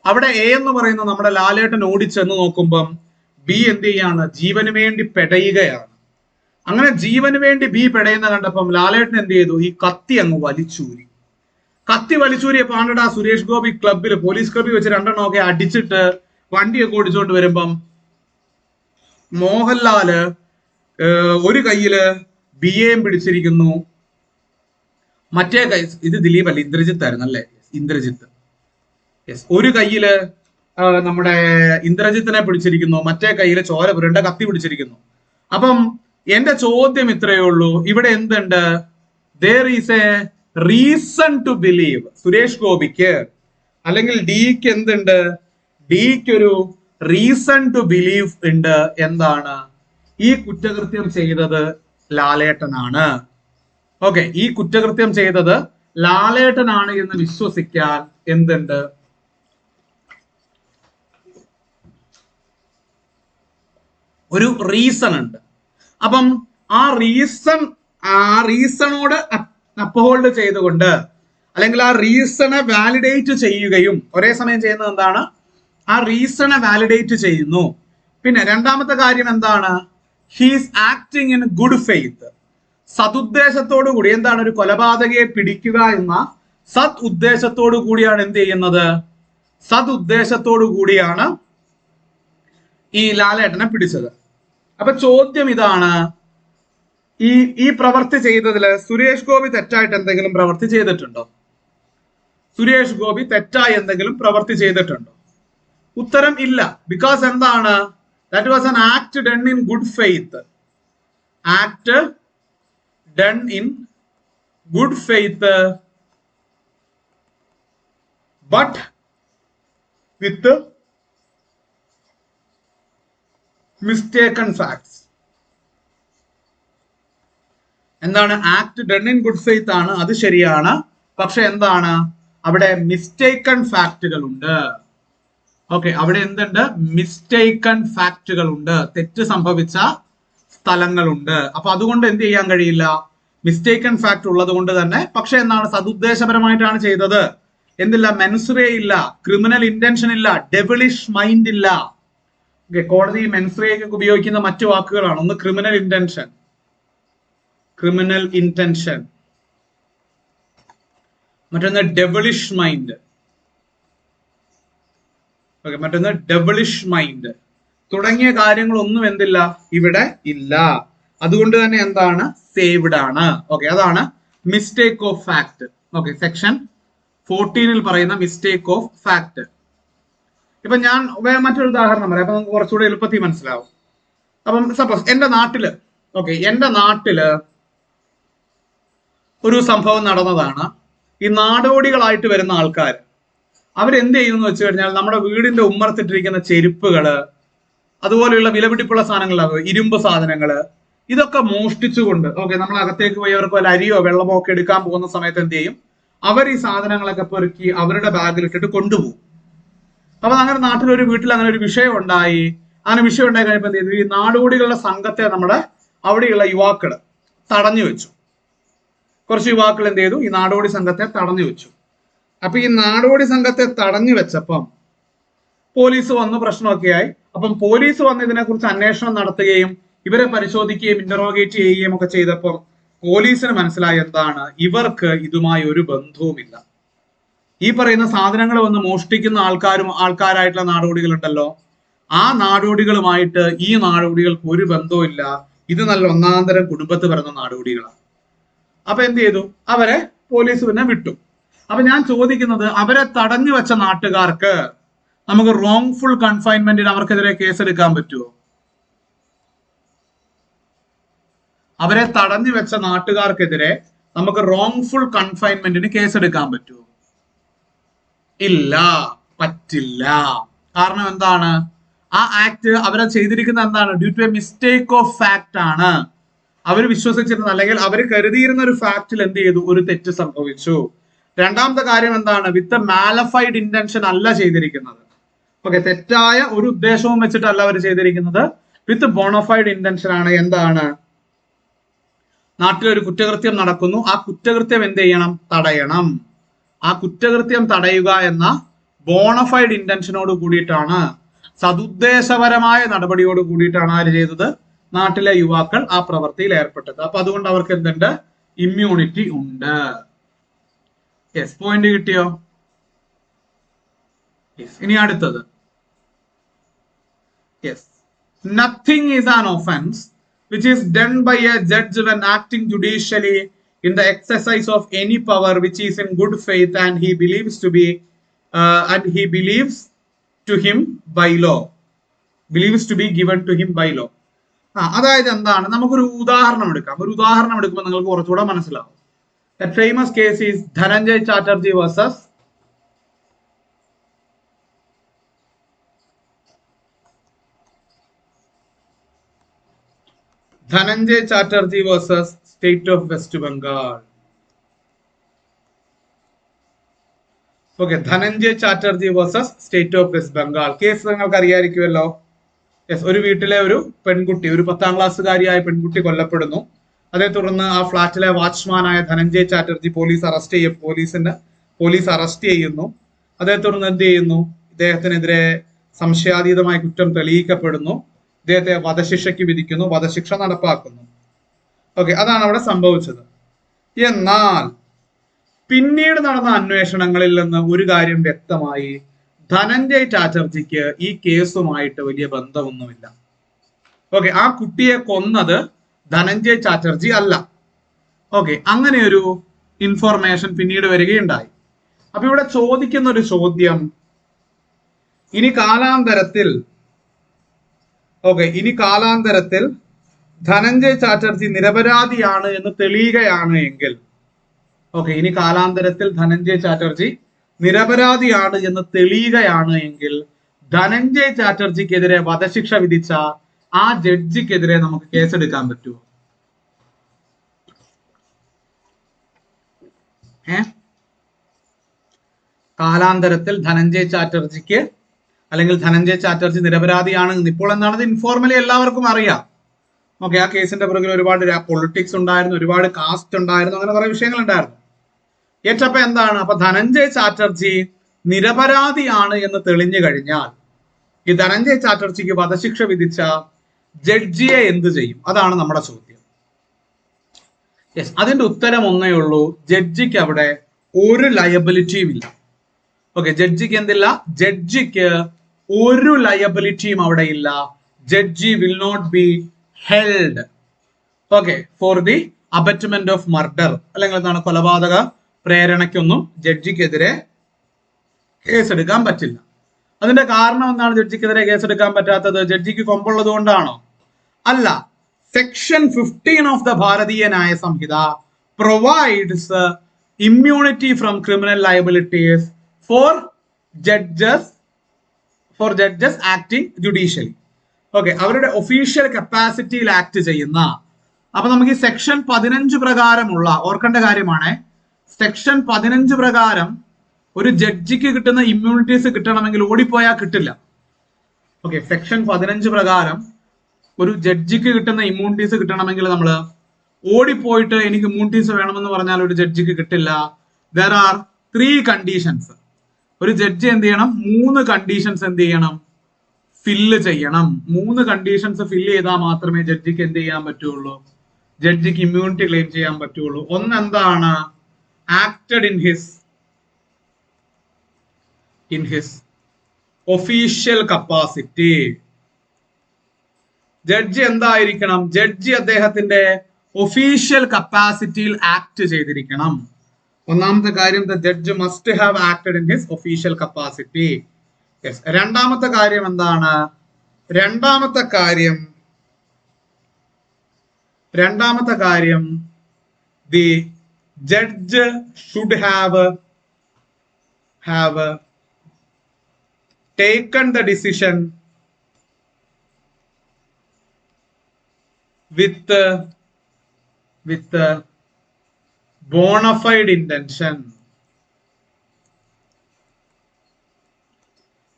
അവിടെ എ എന്ന് പറയുന്ന നമ്മുടെ ലാലേട്ടൻ ഓടിച്ചെന്ന് നോക്കുമ്പം ബി എന്ത് ചെയ്യാണ്? ജീവന് വേണ്ടി പെടയുകയാണ്. അങ്ങനെ ജീവന് വേണ്ടി ബി പെടയുന്ന കണ്ടപ്പം ലാലേട്ടൻ എന്ത് ചെയ്തു? ഈ കത്തി അങ്ങ് വലിച്ചൂരി. കത്തി വലിച്ചൂരിയപ്പോ ആണ്ടടാ സുരേഷ് ഗോപി ക്ലബിൽ, പോലീസ് ക്ലബിൽ വെച്ച് 2 എണ്ണമൊക്കെ അടിച്ചിട്ട് വണ്ടിയൊക്കെ ഓടിച്ചോണ്ട് വരുമ്പം മോഹൻലാല് ഒരു കയ്യില് ബി എയും പിടിച്ചിരിക്കുന്നു, മറ്റേ കൈ, ഇത് ദിലീപ് അല്ല, ഇന്ദ്രജിത്ത് ആയിരുന്നു അല്ലേ? ഇന്ദ്രജിത്ത്. യെസ്, ഒരു കയ്യില് നമ്മുടെ ഇന്ദ്രജിത്തിനെ പിടിച്ചിരിക്കുന്നു, മറ്റേ കയ്യില് ചോര പുരണ്ട കത്തി പിടിച്ചിരിക്കുന്നു. അപ്പം എന്റെ ചോദ്യം ഇത്രയേ ഉള്ളൂ, ഇവിടെ എന്തുണ്ട്? there is a reason to believe. Suresh ഗോപിക്ക് അല്ലെങ്കിൽ ഡിക്ക് എന്തുണ്ട്? ഡിക്ക് ഒരു റീസൺ ടു ബിലീവ് ഉണ്ട്. എന്താണ്? ഈ കുറ്റകൃത്യം ചെയ്തത് ലാലേട്ടനാണ്. ഓക്കെ, ഈ കുറ്റകൃത്യം ചെയ്തത് ലാലേട്ടനാണ് എന്ന് വിശ്വസിക്കാൻ എന്തുണ്ട്? ഒരു റീസൺ ഉണ്ട്. അപ്പം ആ റീസണോട് അപ്ഹോൾഡ് ചെയ്തുകൊണ്ട് അല്ലെങ്കിൽ ആ റീസണെ വാലിഡേറ്റ് ചെയ്യുകയും ഒരേ സമയം ചെയ്യുന്നത് എന്താണ്? ആ റീസണെ വാലിഡേറ്റ് ചെയ്യുന്നു. പിന്നെ രണ്ടാമത്തെ കാര്യം എന്താണ്? He's acting in good faith. സതുദ്ദേശത്തോടു കൂടി. എന്താണ്? ഒരു കൊലപാതകയെ പിടിക്കുക എന്ന സത് ഉദ്ദേശത്തോടു കൂടിയാണ് എന്ത് ചെയ്യുന്നത്? സതുദ്ദേശത്തോടു കൂടിയാണ് ഈ ലാലേട്ടനെ പിടിച്ചത്. അപ്പൊ ചോദ്യം ഇതാണ്, ഈ പ്രവൃത്തി ചെയ്തതില് സുരേഷ് ഗോപി തെറ്റായിട്ട് എന്തെങ്കിലും പ്രവൃത്തി ചെയ്തിട്ടുണ്ടോ? സുരേഷ് ഗോപി തെറ്റായി എന്തെങ്കിലും പ്രവൃത്തി ചെയ്തിട്ടുണ്ടോ? ഉത്തരം ഇല്ല. ബിക്കോസ് എന്താണ്? That was an act done in good faith. Act done in good faith but with mistaken facts. എന്താണ്? Act done in good faith ആണ്, അത് ശരിയാണ്. പക്ഷെ എന്താണ്? അവിടെ മിസ്റ്റേക്കൺ ഫാക്ടുകൾ ഉണ്ട്. ഓക്കെ, അവിടെ എന്തുണ്ട്? മിസ്റ്റേക്കൺ ഫാക്ടുകൾ ഉണ്ട്, തെറ്റ് സംഭവിച്ച സ്ഥലങ്ങളുണ്ട്. അപ്പൊ അതുകൊണ്ട് എന്ത് ചെയ്യാൻ കഴിയില്ല? മിസ്റ്റേക്കൺ ഫാക്ട് ഉള്ളത് കൊണ്ട് തന്നെ. പക്ഷെ എന്താണ്, സതുദ്ദേശപരമായിട്ടാണ് ചെയ്തത്. എന്തില്ല, മെൻസുറേ ഇല്ല, ക്രിമിനൽ ഇന്റൻഷൻ ഇല്ല, ഡെവിളിഷ് മൈൻഡ് ഇല്ല. കോടതി മെൻസുറേക്ക് ഉപയോഗിക്കുന്ന മറ്റു വാക്കുകളാണ്. ഒന്ന് ക്രിമിനൽ ഇന്റൻഷൻ, മറ്റൊന്ന് ഡെവിളിഷ് മൈൻഡ്, മറ്റൊന്ന് ഡെവിളിഷ് മൈൻഡ് തുടങ്ങിയ കാര്യങ്ങളൊന്നും എന്തില്ല, ഇവിടെ ഇല്ല. അതുകൊണ്ട് തന്നെ എന്താണ്, സേവ്ഡ് ആണ്. ഓക്കെ, അതാണ് mistake of fact. Okay, section 14 പറയുന്ന മിസ്റ്റേക്ക് ഓഫ് ഫാക്ട്. ഇപ്പൊ ഞാൻ മറ്റൊരു ഉദാഹരണം പറയാം, അപ്പൊ നമുക്ക് കുറച്ചുകൂടെ എളുപ്പത്തിൽ മനസ്സിലാവും. അപ്പം സപ്പോസ് എന്റെ നാട്ടില് ഒരു സംഭവം നടന്നതാണ്. ഈ നാടോടികളായിട്ട് വരുന്ന ആൾക്കാർ അവരെന്ത് ചെയ്യുന്നു വെച്ച് കഴിഞ്ഞാൽ, നമ്മുടെ വീടിന്റെ ഉമ്മറത്തിട്ടിരിക്കുന്ന ചെരുപ്പുകള്, അതുപോലെയുള്ള വിലപിടിപ്പുള്ള സാധനങ്ങളാണ്, ഇരുമ്പ് സാധനങ്ങള്, ഇതൊക്കെ മോഷ്ടിച്ചുകൊണ്ട് നമ്മൾ അകത്തേക്ക് പോയി അവർക്ക് വല്ല അരിയോ വെള്ളമോ ഒക്കെ എടുക്കാൻ പോകുന്ന സമയത്ത് എന്ത് ചെയ്യും, അവർ ഈ സാധനങ്ങളൊക്കെ പെറുക്കി അവരുടെ ബാഗിൽ ഇട്ടിട്ട് കൊണ്ടുപോകും. അപ്പൊ അങ്ങനെ നാട്ടിലൊരു വീട്ടിൽ അങ്ങനെ ഒരു വിഷയം ഉണ്ടായി. അങ്ങനെ വിഷയം ഉണ്ടായി കഴിഞ്ഞപ്പോൾ എന്ത് ചെയ്തു, ഈ നാടോടികളുടെ സംഘത്തെ നമ്മുടെ അവിടെയുള്ള യുവാക്കള് തടഞ്ഞു വെച്ചു. കുറച്ച് യുവാക്കൾ എന്ത് ചെയ്തു, ഈ നാടോടി സംഘത്തെ തടഞ്ഞു വെച്ചു. അപ്പൊ ഈ നാടോടി സംഘത്തെ തടഞ്ഞു വെച്ചപ്പം പോലീസ് വന്നു, പ്രശ്നമൊക്കെ ആയി. അപ്പം പോലീസ് വന്ന് ഇതിനെ കുറിച്ച് അന്വേഷണം നടത്തുകയും ഇവരെ പരിശോധിക്കുകയും ഇന്ററോഗേറ്റ് ചെയ്യുകയും ഒക്കെ ചെയ്തപ്പോൾ പോലീസിന് മനസ്സിലായി എന്താണ്, ഇവർക്ക് ഇതുമായി ഒരു ബന്ധവുമില്ല. ഈ പറയുന്ന സാധനങ്ങൾ വന്ന് മോഷ്ടിക്കുന്ന ആൾക്കാരായിട്ടുള്ള നാടോടികളുണ്ടല്ലോ, ആ നാടോടികളുമായിട്ട് ഈ നാടോടികൾക്ക് ഒരു ബന്ധവും ഇല്ല. ഇത് നല്ല ഒന്നാന്തരം കുടുംബത്ത് പിറന്ന നാടോടികളാണ്. അപ്പൊ എന്ത് ചെയ്തു, അവരെ പോലീസ് പിന്നെ വിട്ടു. അപ്പൊ ഞാൻ ചോദിക്കുന്നത്, അവരെ തടഞ്ഞു വെച്ച നാട്ടുകാർക്ക് നമുക്ക് റോങ്ഫുൾ കൺഫൈൻമെന്റിന് അവർക്കെതിരെ കേസെടുക്കാൻ പറ്റുമോ? അവരെ തടഞ്ഞു വെച്ച നാട്ടുകാർക്കെതിരെ നമുക്ക് റോങ്ഫുൾ കൺഫൈൻമെന്റിന് കേസെടുക്കാൻ പറ്റുമോ? ഇല്ല, പറ്റില്ല. കാരണം എന്താണ്, ആ ആക്ട് അവരെ ചെയ്തിരിക്കുന്ന എന്താണ്, due to a mistake of fact ആണ്. അവർ വിശ്വസിച്ചിരുന്ന അല്ലെങ്കിൽ അവർ കരുതിയിരുന്ന ഒരു ഫാക്റ്റിൽ എന്ത് ചെയ്തു, ഒരു തെറ്റ് സംഭവിച്ചു. രണ്ടാമത്തെ കാര്യം എന്താണ്, വിത്ത് മാലഫൈഡ് ഇന്റൻഷൻ അല്ല ചെയ്തിരിക്കുന്നത്. തെറ്റായ ഒരു ഉദ്ദേശവും വെച്ചിട്ടല്ല അവർ ചെയ്തിരിക്കുന്നത്, വിത്ത് ബോണഫൈഡ് ഇന്റൻഷൻ ആണ്. എന്താണ്, നാട്ടിലൊരു കുറ്റകൃത്യം നടക്കുന്നു, ആ കുറ്റകൃത്യം എന്ത് ചെയ്യണം, തടയണം. ആ കുറ്റകൃത്യം തടയുക എന്ന ബോണഫൈഡ് ഇന്റൻഷനോട് കൂടിയിട്ടാണ്, സതുദ്ദേശപരമായ നടപടിയോട് കൂടിയിട്ടാണ് ആര് ചെയ്തത്, നാട്ടിലെ യുവാക്കൾ ആ പ്രവൃത്തിയിൽ ഏർപ്പെട്ടത്. അപ്പൊ അതുകൊണ്ട് അവർക്ക് എന്തുണ്ട്, ഇമ്മ്യൂണിറ്റി ഉണ്ട്. യെസ്, പോയിന്റ് കിട്ടിയോ? ഇനി അടുത്തത്, yes, nothing is an offence which is done by a judge when acting judicially in the exercise of any power which is in good faith and he believes to him by law, believes to be given to him by law. അതായത് എന്താണ്, നമുക്കൊരു ഉദാഹരണം എടുക്കാം. ഒരു ഉദാഹരണം എടുക്കുമ്പോൾ നിങ്ങൾക്ക് കുറച്ചുകൂടെ മനസ്സിലാവും. That famous case is Dhananjay Chatterjee versus State of West Bengal. Dhananjay Chatterjee versus state of west Bengal. Case നിങ്ങൾക്ക് അറിയാമായിരിക്കുമല്ലോ. യെസ്, ഒരു വീട്ടിലെ ഒരു പെൺകുട്ടി, ഒരു 10ാം ക്ലാസ്സുകാരിയായ പെൺകുട്ടി കൊല്ലപ്പെടുന്നു. അതേ തുടർന്ന് ആ ഫ്ളാറ്റിലെ വാച്ച്മാനായ ധനഞ്ജയ് ചാറ്റർജി പോലീസ് അറസ്റ്റ് ചെയ്യുന്നു. അതേ തുടർന്ന് എന്ത് ചെയ്യുന്നു, ഇദ്ദേഹത്തിനെതിരെ സംശയാതീതമായ കുറ്റം തെളിയിക്കപ്പെടുന്നു. ഇദ്ദേഹത്തെ വധശിക്ഷയ്ക്ക് വിധിക്കുന്നു, വധശിക്ഷ നടപ്പാക്കുന്നു. അതാണ് അവിടെ സംഭവിച്ചത്. എന്നാൽ പിന്നീട് നടന്ന അന്വേഷണങ്ങളിൽ നിന്ന് ഒരു കാര്യം വ്യക്തമായി, ധനഞ്ജയ് ചാറ്റർജിക്ക് ഈ കേസുമായിട്ട് വലിയ ബന്ധമൊന്നുമില്ല. ആ കുട്ടിയെ കൊന്നത് ധനഞ്ജയ് ചാറ്റർജി അല്ല. അങ്ങനെ ഒരു ഇൻഫോർമേഷൻ പിന്നീട് വരികയുണ്ടായി. അപ്പൊ ഇവിടെ ചോദിക്കുന്ന ഒരു ചോദ്യം, ഇനി കാലാന്തരത്തിൽ ധനഞ്ജയ് ചാറ്റർജി നിരപരാധിയാണ് എന്ന് തെളിയുകയാണ് എങ്കിൽ, ധനഞ്ജയ് ചാറ്റർജിക്കെതിരെ വധശിക്ഷ വിധിച്ച ആ ജഡ്ജിക്കെതിരെ നമുക്ക് കേസെടുക്കാൻ പറ്റുമോ? കാലാന്തരത്തിൽ ധനഞ്ജയ് ചാറ്റർജിക്ക് അല്ലെങ്കിൽ ധനഞ്ജയ് ചാറ്റർജി നിരപരാധിയാണ് ഇപ്പോൾ എന്താണത് ഇൻഫോർമലി എല്ലാവർക്കും അറിയാം. ഓക്കെ, ആ കേസിന്റെ പുറകിൽ ഒരുപാട് പൊളിറ്റിക്സ് ഉണ്ടായിരുന്നു, ഒരുപാട് കാസ്റ്റ് ഉണ്ടായിരുന്നു, അങ്ങനെ കുറെ വിഷയങ്ങൾ ഉണ്ടായിരുന്നു. ഏറ്റപ്പോ എന്താണ്, അപ്പൊ ധനഞ്ജയ് ചാറ്റർജി നിരപരാധിയാണ് എന്ന് തെളിഞ്ഞു കഴിഞ്ഞാൽ ഈ ധനഞ്ജയ് ചാറ്റർജിക്ക് വധശിക്ഷ വിധിച്ച ജഡ്ജിയെ എന്ത് ചെയ്യും? അതാണ് നമ്മുടെ ചോദ്യം. യെസ്, അതിന്റെ ഉത്തരം ഒന്നേ ഉള്ളൂ. ജഡ്ജിക്ക് അവിടെ ഒരു ലയബിലിറ്റിയും ഇല്ല. ഓക്കെ, ജഡ്ജിക്ക് എന്തില്ല? ജഡ്ജിക്ക് ഒരു ലയബിലിറ്റിയും അവിടെ ഇല്ല. Judge will not be held okay for the abetment of murder, അല്ലെങ്കിൽ എന്താണ്, കൊലപാതക പ്രേരണയ്ക്കൊന്നും ജഡ്ജിക്കെതിരെ കേസെടുക്കാൻ പറ്റില്ല. അതിന്റെ കാരണം എന്താണ് ജഡ്ജിക്കെതിരെ കേസെടുക്കാൻ പറ്റാത്തത്? ജഡ്ജിക്ക് കൊമ്പുള്ളത് കൊണ്ടാണോ? അല്ല. Section 15 of the Bharatiya Nyaya Sanhita provides immunity from criminal liabilities for judges acting judicially. Okay, അവരുടെ ഒഫീഷ്യൽ കപ്പാസിറ്റിയിൽ ആക്ട് ചെയ്യുന്ന, അപ്പൊ നമുക്ക് ഈ സെക്ഷൻ 15 പ്രകാരമുള്ള, ഓർക്കേണ്ട കാര്യമാണ്, സെക്ഷൻ 15 പ്രകാരം ഒരു ജഡ്ജിക്ക് കിട്ടുന്ന ഇമ്മ്യൂണിറ്റീസ് കിട്ടണമെങ്കിൽ ഓടിപ്പോയാൽ കിട്ടില്ല. ഓക്കെ, സെക്ഷൻ 15 പ്രകാരം ഒരു ജഡ്ജിക്ക് കിട്ടുന്ന ഇമ്മ്യൂണിറ്റീസ് കിട്ടണമെങ്കിൽ നമ്മൾ ഓടിപ്പോയിട്ട് എനിക്ക് ഇമ്മ്യൂണിറ്റീസ് വേണമെന്ന് പറഞ്ഞാൽ ഒരു ജഡ്ജിക്ക് കിട്ടില്ല. There are 3 conditions. ഒരു ജഡ്ജി എന്ത് ചെയ്യണം? 3 കണ്ടീഷൻസ് എന്ത് ചെയ്യണം? ഫില്ല് ചെയ്യണം. 3 കണ്ടീഷൻസ് ഫില്ല് ചെയ്താൽ മാത്രമേ ജഡ്ജിക്ക് എന്ത് ചെയ്യാൻ പറ്റുള്ളൂ? ജഡ്ജിക്ക് ഇമ്മ്യൂണിറ്റി ക്ലെയിം ചെയ്യാൻ പറ്റുള്ളൂ. ഒന്ന് എന്താണ്? Acted in his official capacity. Judge എന്തായിരിക്കണം? ജഡ്ജി അദ്ദേഹത്തിന്റെ ഒഫീഷ്യൽ കപ്പാസിറ്റിയിൽ ആക്ട് ചെയ്തിരിക്കണം. ഒന്നാമത്തെ കാര്യം, the judge must have acted in his official capacity. Yes. രണ്ടാമത്തെ കാര്യം എന്താണ്? രണ്ടാമത്തെ കാര്യം the judge should have taken the decision with bona fide intention.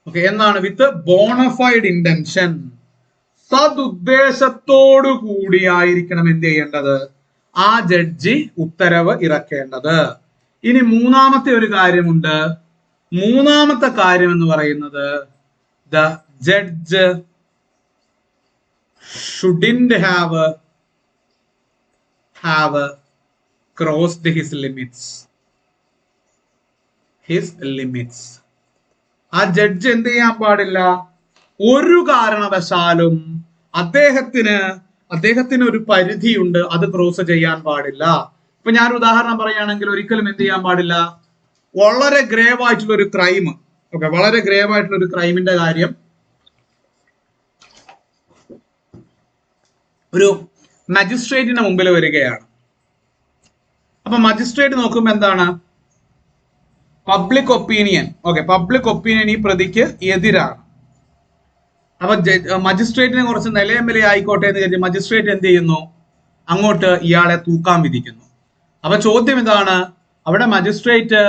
Okay, എന്താണ് വിത്ത് ബോണഫൈഡ് ഇന്റൻഷൻ? സദുദ്ദേശത്തോടു കൂടിയായിരിക്കണം എന്ത് ചെയ്യേണ്ടത്? ആ ജഡ്ജി ഉത്തരവ് ഇറക്കേണ്ടത്. ഇനി മൂന്നാമത്തെ ഒരു കാര്യമുണ്ട്. മൂന്നാമത്തെ കാര്യം എന്ന് പറയുന്നത്, the judge shouldn't have crossed his limits. ആ ജഡ്ജ് എന്ത് ചെയ്യാൻ പാടില്ല? ഒരു കാരണവശാലും അദ്ദേഹത്തിന് ഒരു പരിധിയുണ്ട്, അത് ക്രോസ് ചെയ്യാൻ പാടില്ല. ഇപ്പൊ ഞാൻ ഉദാഹരണം പറയുകയാണെങ്കിൽ, ഒരിക്കലും എന്ത് ചെയ്യാൻ പാടില്ല? വളരെ ഗ്രേവ് ആയിട്ടുള്ള ഒരു ക്രൈം, ഓക്കെ, വളരെ ഗ്രേവ് ആയിട്ടുള്ള ഒരു ക്രൈമിന്റെ കാര്യം ഒരു മജിസ്ട്രേറ്റിന് മുമ്പിൽ വരികയാണ്. അപ്പൊ മജിസ്ട്രേറ്റ് നോക്കുമ്പോ എന്താണ്? Public opinion, okay, public opinion ഈ പ്രതിക്ക് എതിരാണ്. അപ്പൊ മജിസ്ട്രേറ്റിനെ കുറച്ച് നിലയം ആയിക്കോട്ടെ എന്ന് കരുതി മജിസ്ട്രേറ്റ് എന്ത് ചെയ്യുന്നു? അങ്ങോട്ട് ഇയാളെ തൂക്കാൻ വിധിക്കുന്നു. അപ്പൊ ചോദ്യം ഇതാണ്, അവിടെ മജിസ്ട്രേറ്റ്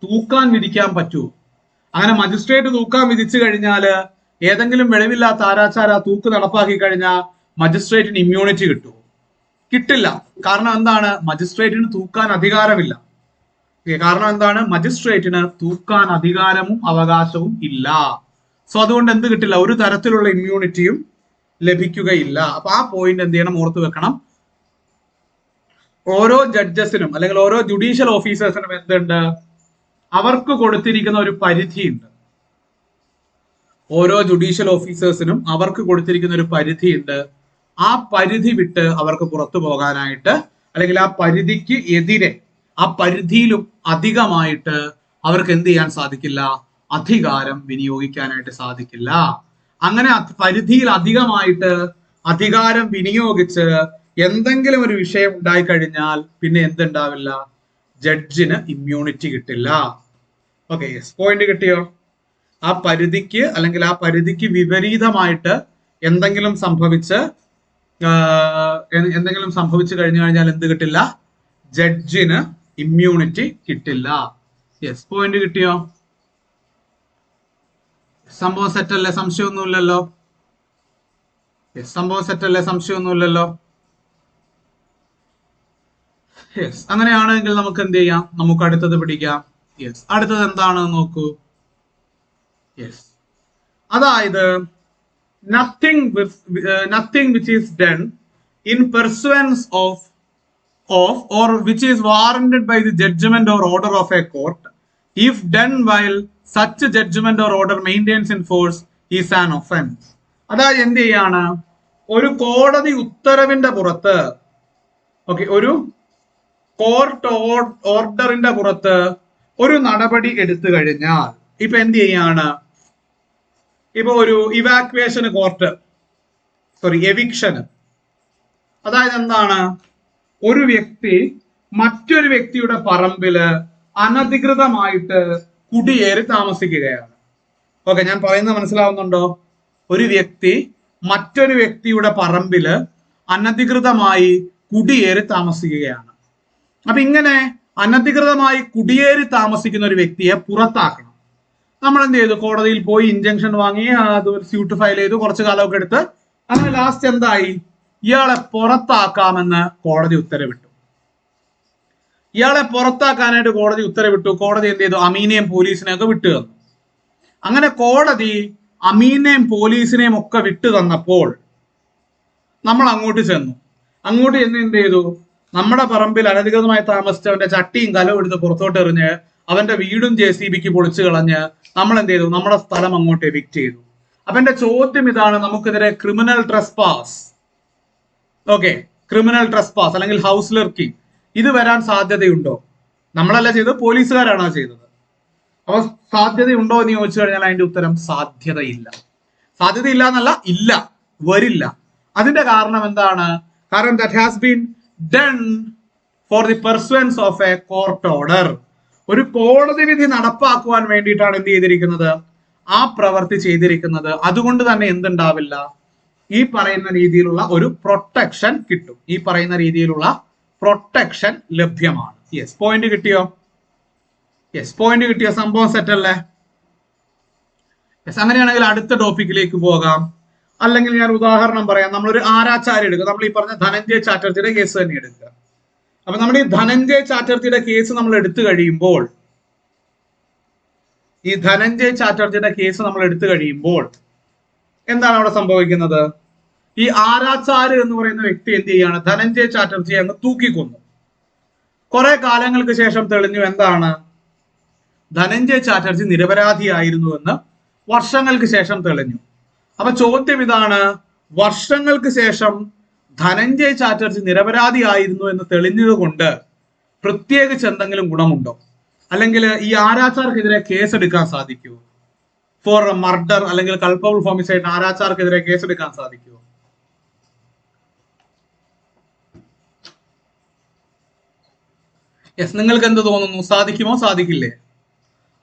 തൂക്കാൻ വിധിക്കാൻ പറ്റുമോ? അങ്ങനെ മജിസ്ട്രേറ്റ് തൂക്കാൻ വിധിച്ചു കഴിഞ്ഞാല് ഏതെങ്കിലും വെളിവില്ലാത്ത ആരാച്ചാര തൂക്ക് നടപ്പാക്കി കഴിഞ്ഞാൽ മജിസ്ട്രേറ്റിന് ഇമ്മ്യൂണിറ്റി കിട്ടുമോ? കിട്ടില്ല. കാരണം എന്താണ്? മജിസ്ട്രേറ്റിന് തൂക്കാൻ അധികാരമില്ല. കാരണം എന്താണ്? മജിസ്ട്രേറ്റിന് തൂക്കാൻ അധികാരവും അവകാശവും ഇല്ല. സോ അതുകൊണ്ട് എന്ത് കിട്ടില്ല? ഒരു തരത്തിലുള്ള ഇമ്മ്യൂണിറ്റിയും ലഭിക്കുകയില്ല. അപ്പൊ ആ പോയിന്റ് എന്ത് ചെയ്യണം? ഓർത്തു വെക്കണം. ഓരോ ജഡ്ജസിനും അല്ലെങ്കിൽ ഓരോ ജുഡീഷ്യൽ ഓഫീസേഴ്സിനും എന്തുണ്ട്? അവർക്ക് കൊടുത്തിരിക്കുന്ന ഒരു പരിധിയുണ്ട്. ഓരോ ജുഡീഷ്യൽ ഓഫീസേഴ്സിനും അവർക്ക് കൊടുത്തിരിക്കുന്ന ഒരു പരിധിയുണ്ട്. ആ പരിധി വിട്ട് അവർക്ക് പുറത്തു പോകാനായിട്ട്, അല്ലെങ്കിൽ ആ പരിധിക്ക് എതിരെ, ആ പരിധിയിലും അധികമായിട്ട് അവർക്ക് എന്ത് ചെയ്യാൻ സാധിക്കില്ല? അധികാരം വിനിയോഗിക്കാനായിട്ട് സാധിക്കില്ല. അങ്ങനെ പരിധിയിൽ അധികമായിട്ട് അധികാരം വിനിയോഗിച്ച് എന്തെങ്കിലും ഒരു വിഷയം ഉണ്ടായി കഴിഞ്ഞാൽ പിന്നെ എന്തുണ്ടാവില്ല? ജഡ്ജിന് ഇമ്മ്യൂണിറ്റി കിട്ടില്ല. ഓക്കെ, പോയിന്റ് കിട്ടിയോ? ആ പരിധിക്ക് അല്ലെങ്കിൽ ആ പരിധിക്ക് വിപരീതമായിട്ട് എന്തെങ്കിലും സംഭവിച്ചു കഴിഞ്ഞാൽ എന്ത് കിട്ടില്ല? ജഡ്ജിന് ഇമ്മ്യൂണിറ്റി കിട്ടില്ല. യെസ്, പോയിന്റ് കിട്ടിയോ? സംഭവം സെറ്റല്ലേ? സംശയമൊന്നുമില്ലല്ലോ. സംഭവം സെറ്റ് അല്ലേ? സംശയമൊന്നുമില്ലല്ലോ. യെസ്, അങ്ങനെയാണെങ്കിൽ നമുക്ക് എന്ത് ചെയ്യാം? നമുക്ക് അടുത്തത് പിടിക്കാം. യെസ്, അടുത്തത് എന്താണെന്ന് നോക്കൂ. യെസ്, അതായത് nothing which is done in pursuance of or which is warranted by the judgment or order of a court if done while such judgment or order maintains in force is an offense. അതായത് എന്ത് ചെയ്യാണ്? ഒരു കോടതി ഉത്തരവിന്റെ പുറത്ത്, okay, ഒരു court ഓർഡറിന്റെ പുറത്ത് ഒരു നടപടി എടുത്തു കഴിഞ്ഞാൽ, ഇപ്പൊ എന്ത് ചെയ്യാണ്? ഇപ്പൊ ഒരു ഇവാക്വേഷന് കോർട്ട്, എവിക്ഷന്, അതായത് എന്താണ്? ഒരു വ്യക്തി മറ്റൊരു വ്യക്തിയുടെ പറമ്പില് അനധികൃതമായിട്ട് കുടിയേറി താമസിക്കുകയാണ്. ഓക്കെ, ഞാൻ പറയുന്നത് മനസ്സിലാവുന്നുണ്ടോ? ഒരു വ്യക്തി മറ്റൊരു വ്യക്തിയുടെ പറമ്പില് അനധികൃതമായി കുടിയേറി താമസിക്കുകയാണ്. അപ്പൊ ഇങ്ങനെ അനധികൃതമായി കുടിയേറി താമസിക്കുന്ന ഒരു വ്യക്തിയെ പുറത്താക്കണം. നമ്മൾ എന്ത് ചെയ്തു? കോടതിയിൽ പോയി ഇൻജങ്ഷൻ വാങ്ങി, അത് സ്യൂട്ട് ഫയൽ ചെയ്തു, കുറച്ചു കാലമൊക്കെ എടുത്ത്, അങ്ങനെ ലാസ്റ്റ് എന്തായി? ഇയാളെ പുറത്താക്കാമെന്ന് കോടതി ഉത്തരവിട്ടു. ഇയാളെ പുറത്താക്കാനായിട്ട് കോടതി ഉത്തരവിട്ടു. കോടതി എന്ത് ചെയ്തു? അമീനെയും പോലീസിനെയും ഒക്കെ വിട്ടു തന്നു. അങ്ങനെ കോടതി അമീനെയും പോലീസിനെയും ഒക്കെ വിട്ടു തന്നപ്പോൾ നമ്മൾ അങ്ങോട്ട് ചെന്നു. അങ്ങോട്ട് ചെന്ന് എന്ത് ചെയ്തു? നമ്മുടെ പറമ്പിൽ അനധികൃതമായി താമസിച്ചവന്റെ ചട്ടിയും കലവും എടുത്ത് പുറത്തോട്ട് എറിഞ്ഞ് അവന്റെ വീടും JCBക്ക് പൊളിച്ചു കളഞ്ഞ് നമ്മൾ എന്ത് ചെയ്തു? നമ്മുടെ സ്ഥലം അങ്ങോട്ട് എവിക്റ്റ് ചെയ്തു. അപ്പൊ എന്റെ ചോദ്യം ഇതാണ്, നമുക്കെതിരെ criminal trespass, okay, criminal trespass അല്ലെങ്കിൽ ഹൗസ് ലെർക്കിംഗ്, ഇത് വരാൻ സാധ്യതയുണ്ടോ? നമ്മളല്ല ചെയ്തത്, പോലീസുകാരാണോ ചെയ്തത്. അപ്പൊ സാധ്യതയുണ്ടോ എന്ന് ചോദിച്ചു കഴിഞ്ഞാൽ അതിന്റെ ഉത്തരം സാധ്യതയില്ല. സാധ്യതയില്ല എന്നല്ല, ഇല്ല, വരില്ല. അതിന്റെ കാരണം എന്താണ്? കാരണം that has been done for the pursuance of a court order. ഒരു കോടതി വിധി നടപ്പാക്കുവാൻ വേണ്ടിയിട്ടാണ് എന്ത് ചെയ്തിരിക്കുന്നത്? ആ പ്രവൃത്തി ചെയ്തിരിക്കുന്നത്. അതുകൊണ്ട് തന്നെ എന്തുണ്ടാവില്ല? ഈ പറയുന്ന രീതിയിലുള്ള ഒരു പ്രൊട്ടക്ഷൻ കിട്ടും. ഈ പറയുന്ന രീതിയിലുള്ള പ്രൊട്ടക്ഷൻ ലഭ്യമാണ്. യെസ്, പോയിന്റ് കിട്ടിയോ? യെസ്, പോയിന്റ് കിട്ടിയോ? സംഭവം സെറ്റ് അല്ലേ? യെസ്, അങ്ങനെയാണെങ്കിൽ അടുത്ത ടോപ്പിക്കിലേക്ക് പോകാം. അല്ലെങ്കിൽ ഞാൻ ഉദാഹരണം പറയാം. നമ്മളൊരു ആരാച്ചാരി എടുക്കുക. നമ്മൾ ഈ പറഞ്ഞ ധനഞ്ജയ് ചാറ്റർജിയുടെ കേസ് തന്നെ എടുക്കുക. അപ്പൊ നമ്മൾ ഈ ധനഞ്ജയ് ചാറ്റർജിയുടെ കേസ് നമ്മൾ എടുത്തു കഴിയുമ്പോൾ, എന്താണ് അവിടെ സംഭവിക്കുന്നത്? ഈ ആരാച്ചാര് എന്ന് പറയുന്ന വ്യക്തി എന്ത് ചെയ്യാണ്? ധനഞ്ജയ് ചാറ്റർജിയെ അങ്ങ് തൂക്കിക്കൊന്നു. കുറെ കാലങ്ങൾക്ക് ശേഷം തെളിഞ്ഞു എന്താണ്? ധനഞ്ജയ് ചാറ്റർജി നിരപരാധിയായിരുന്നു എന്ന് വർഷങ്ങൾക്ക് ശേഷം തെളിഞ്ഞു. അപ്പൊ ചോദ്യം ഇതാണ്, വർഷങ്ങൾക്ക് ശേഷം ധനഞ്ജയ് ചാറ്റർജി നിരപരാധിയായിരുന്നു എന്ന് തെളിഞ്ഞത് കൊണ്ട് പ്രത്യേകിച്ച് എന്തെങ്കിലും ഗുണമുണ്ടോ? അല്ലെങ്കിൽ ഈ ആരാച്ചാർക്കെതിരെ കേസെടുക്കാൻ സാധിക്കുമോ? ഫോർ മർഡർ അല്ലെങ്കിൽ കൾപ്പബിൾ ഹോമിസൈഡ് ആരാച്ചാർക്കെതിരെ കേസെടുക്കാൻ സാധിക്കുമോ? യെസ്, നിങ്ങൾക്ക് എന്ത് തോന്നുന്നു? സാധിക്കുമോ? സാധിക്കില്ലേ?